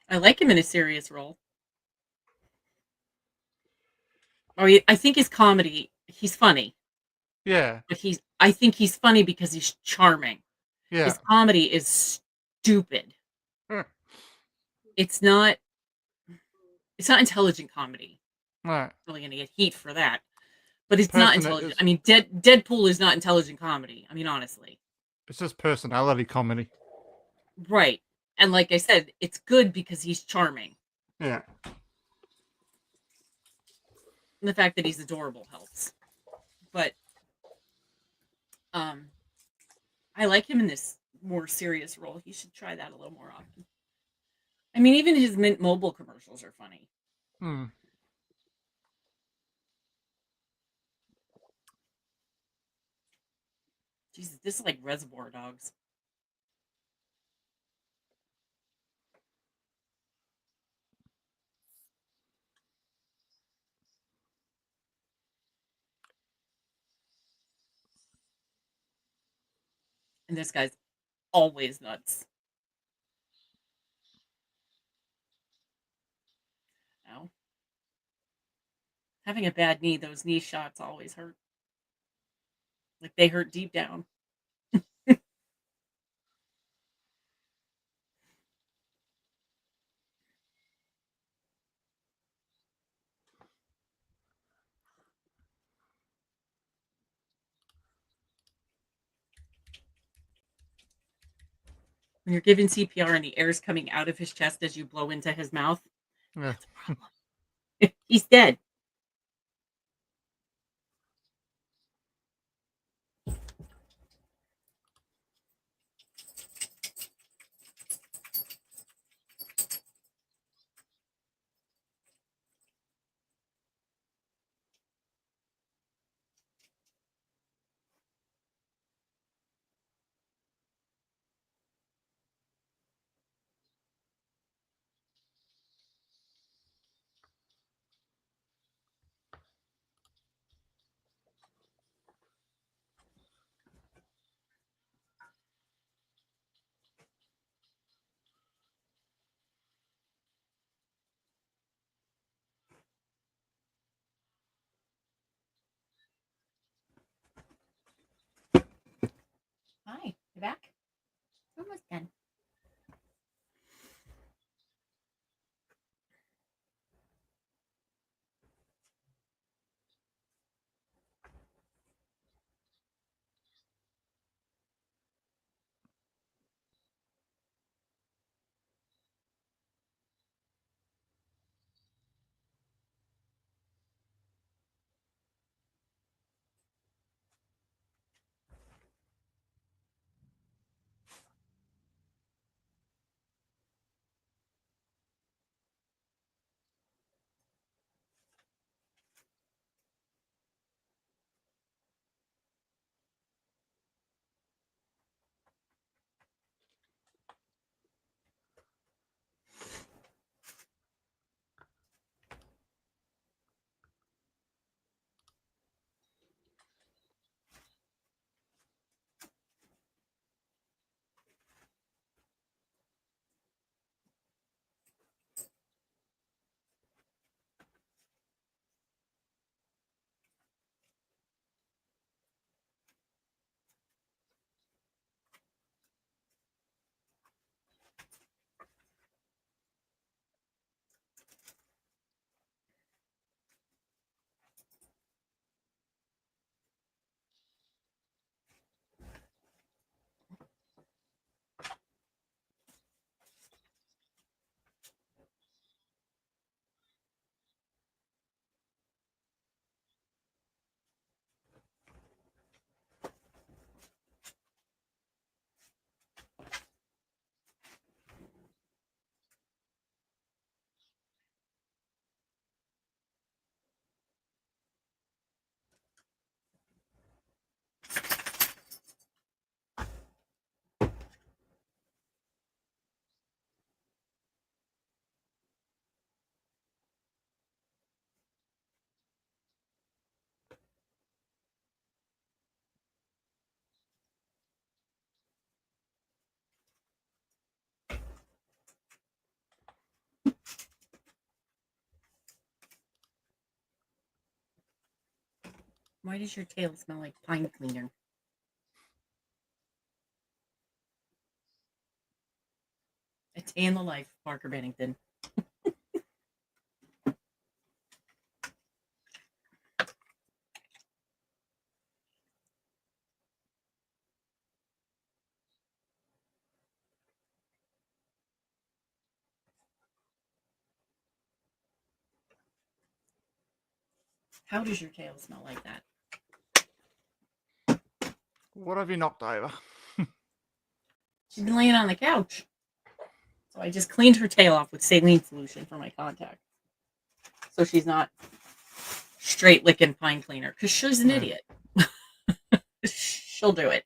I like him in a serious role. Oh, I think his comedy. He's funny, Yeah, but he's. I think he's funny because he's charming. yeah. His comedy is stupid. Hmm. It's not. It's not intelligent comedy. Right. Really going to get heat for that, but it's not Person intelligent. is I mean, Deadpool is not intelligent comedy. I mean, honestly, it's just personality comedy. right? And like I said, it's good because he's charming. Yeah. And the fact that he's adorable helps. But um, I like him in this more serious role. He should try that a little more often. I mean, even his Mint Mobile commercials are funny. Hmm. Jesus, this is like Reservoir Dogs. And this guy's always nuts. Now, having a bad knee, those knee shots always hurt. Like they hurt deep down. When you're giving CPR and the air's coming out of his chest as you blow into his mouth, Yeah. that's a problem. He's dead. Hi, you back? Almost done. Why does your tail smell like pine cleaner? A day in the life, Parker Bennington. How does your tail smell like that? What have you knocked over? She's been laying on the couch. So I just cleaned her tail off with saline solution for my contact. So she's not straight licking pine cleaner. Because she's an Yeah. idiot. She'll do it.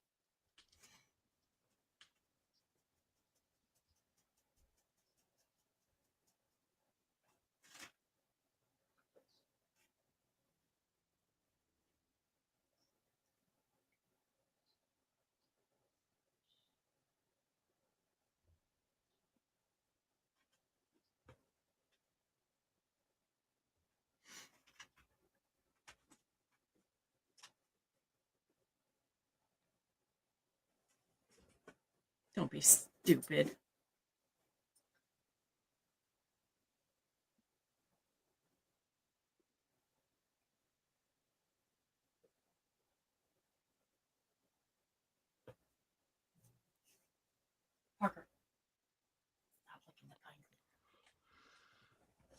Don't be stupid. Parker, stop licking the pine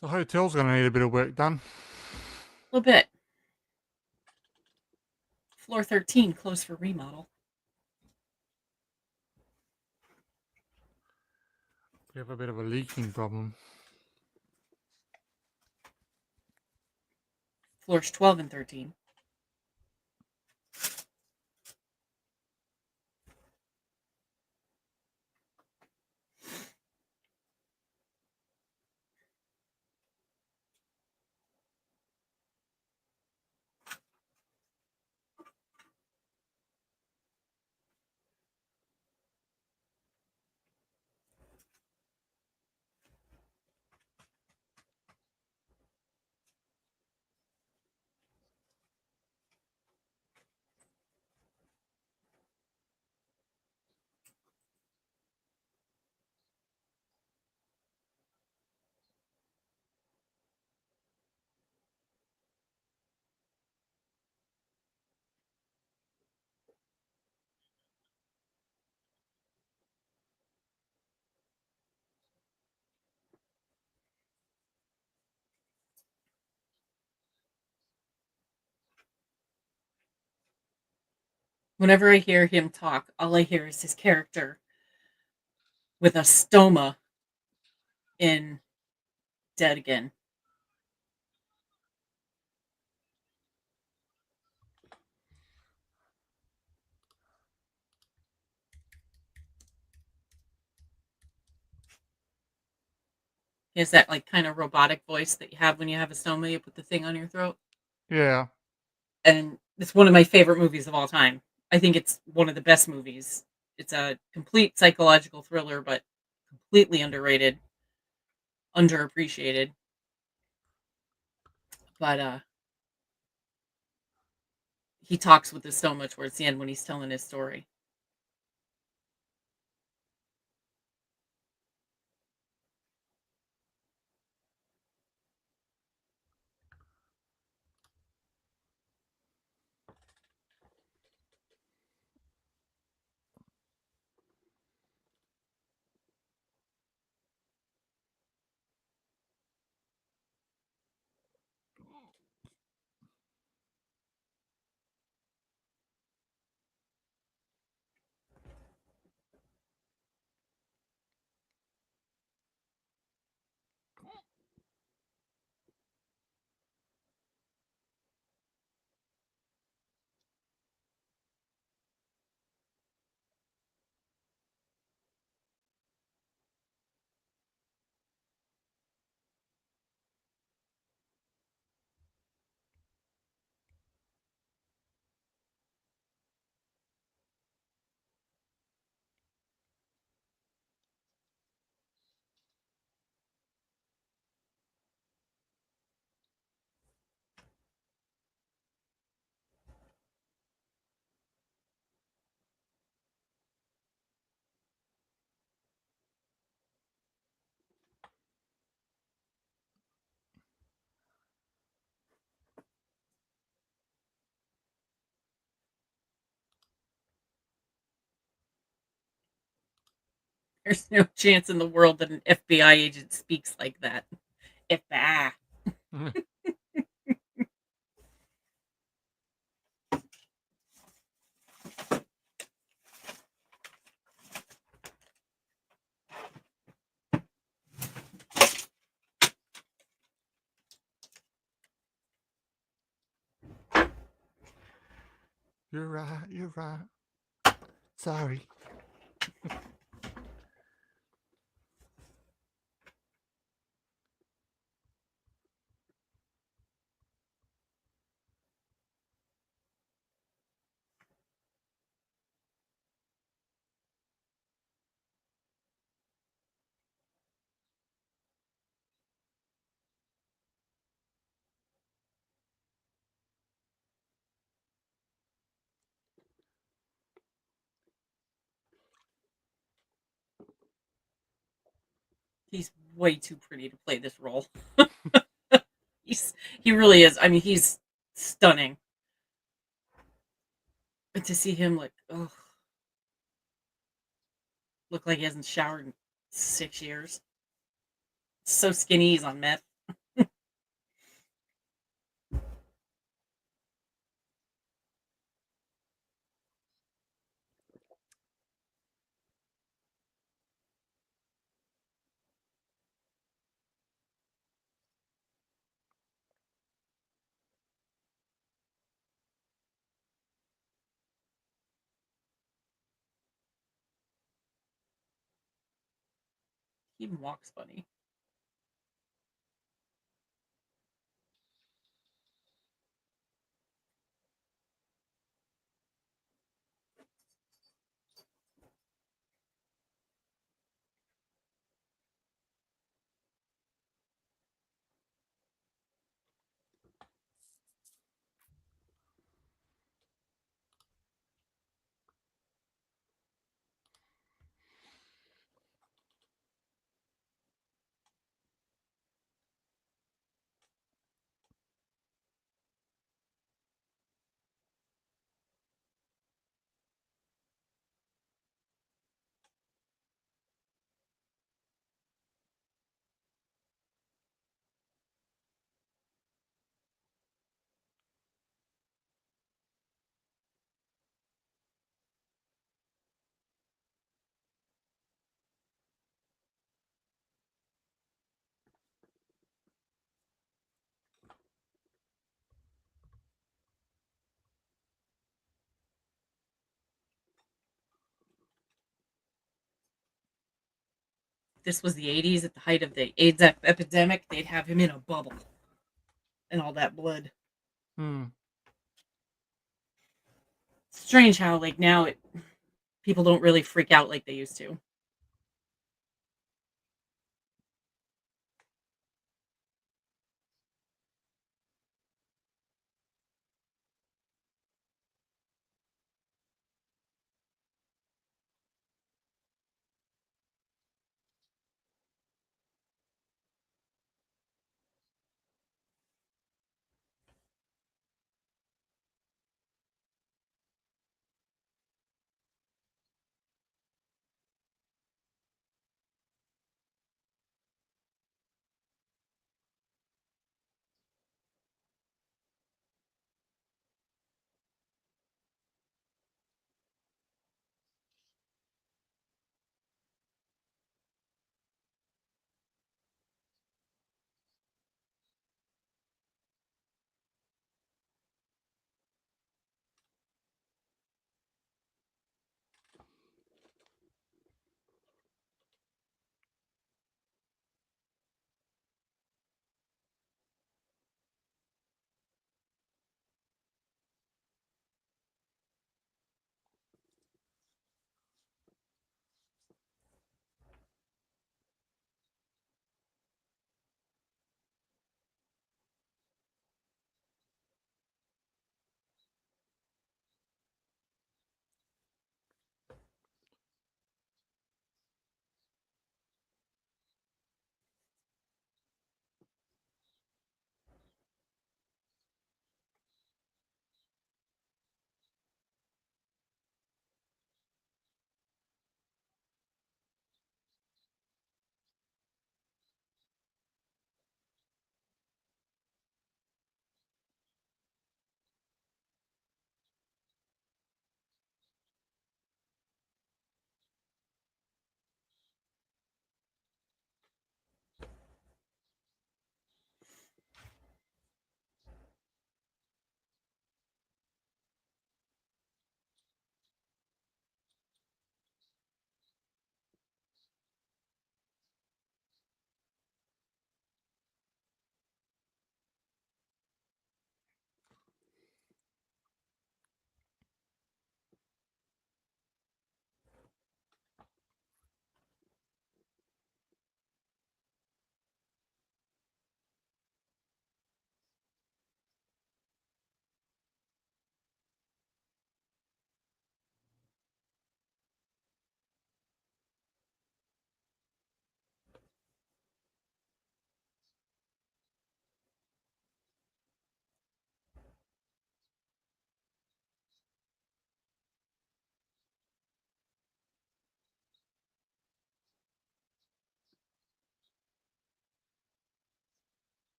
cleaner. The hotel's going to need a bit of work done. A little bit. Floor 13 closed for remodel. We have a bit of a leaking problem. Floors 12 and 13. Whenever I hear him talk, all I hear is his character with a stoma in Dead Again. He has that like kind of robotic voice that you have when you have a stoma, you put the thing on your throat. Yeah. And it's one of my favorite movies of all time. I think it's one of the best movies. It's a complete psychological thriller, but completely underrated, underappreciated. But he talks with the stoma towards the end when he's telling his story. There's no chance in the world that an FBI agent speaks like that. FBI. You're right. You're right. Sorry. He's way too pretty to play this role. He really is. I mean, he's stunning. But to see him like, oh, look like he hasn't showered in 6 years. So skinny, he's on meth. He even walks funny. This was the 80s at the height of the AIDS epidemic. They'd have him in a bubble and all that blood. Hmm. Strange how like now people don't really freak out like they used to.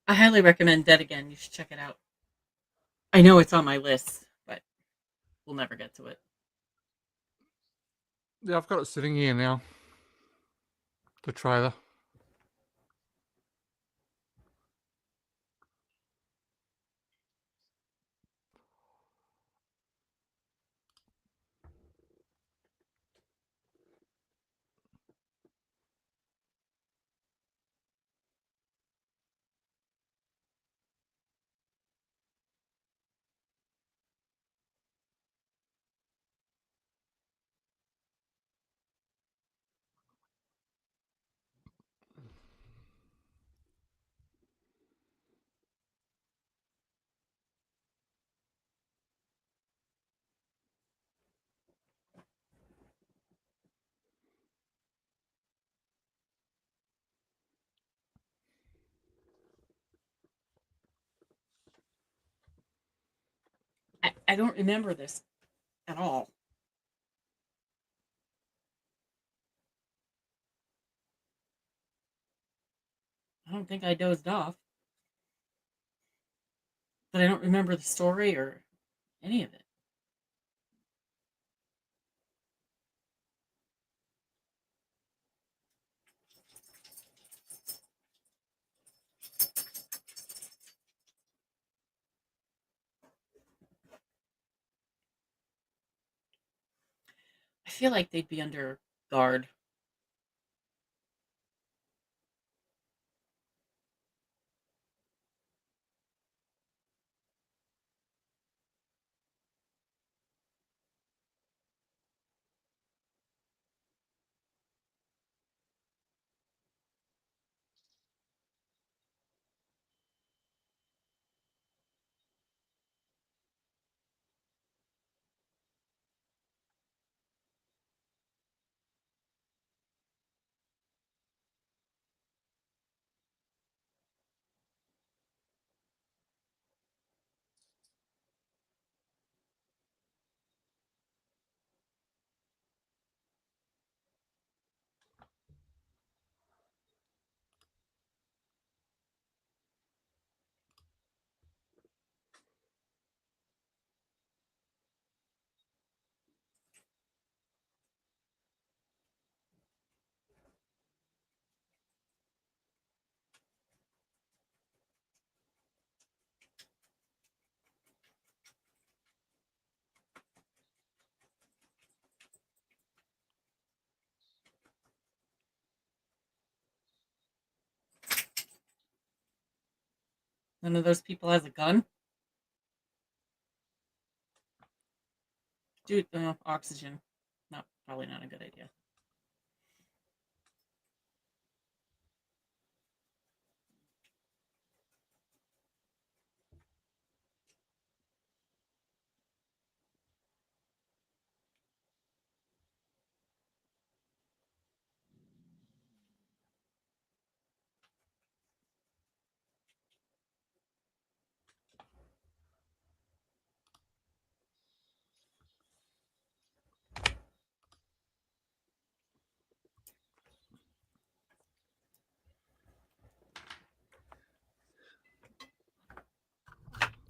I highly recommend Dead Again. You should check it out. I know it's on my list, but we'll never get to it. Yeah, I've got it sitting here now. The trailer. I don't remember this at all. I don't think I dozed off, but I don't remember the story or any of it. I feel like they'd be under guard. None of those people has a gun. Dude, oxygen. Not probably not a good idea.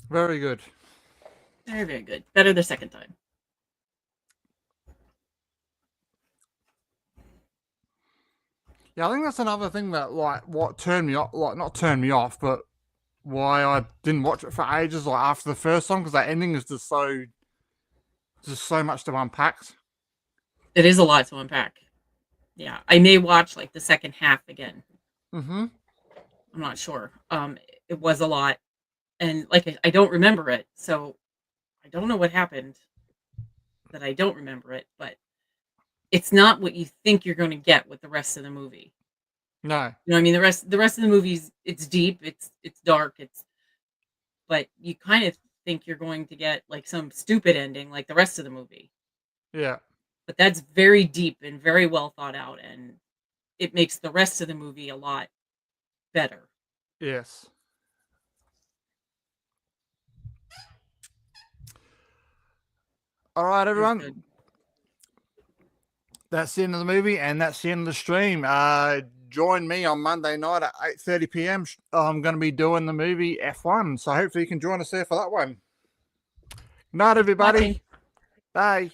Very good. Very, very good. Better the second time. Yeah, I think that's another thing that like what turned me off, like not turned me off, but why I didn't watch it for ages, like after the first one, because that ending is just so much to unpack. It is a lot to unpack. Yeah, I may watch like the second half again. Mm-hmm. I'm not sure. It was a lot, and like I don't remember it, so I don't know what happened that I don't remember it. But it's not what you think you're going to get with the rest of the movie. No. You know, what I mean, the rest of the movies, it's deep, it's dark, but you kind of think you're going to get like some stupid ending like the rest of the movie. Yeah. But that's very deep and very well thought out, and it makes the rest of the movie a lot better. Yes. All right, It was everyone. good. That's the end of the movie, and that's the end of the stream. Join me on Monday night at 8:30 p.m. I'm going to be doing the movie F1, so hopefully you can join us there for that one. Good night, Thanks for watching. everybody. Bye.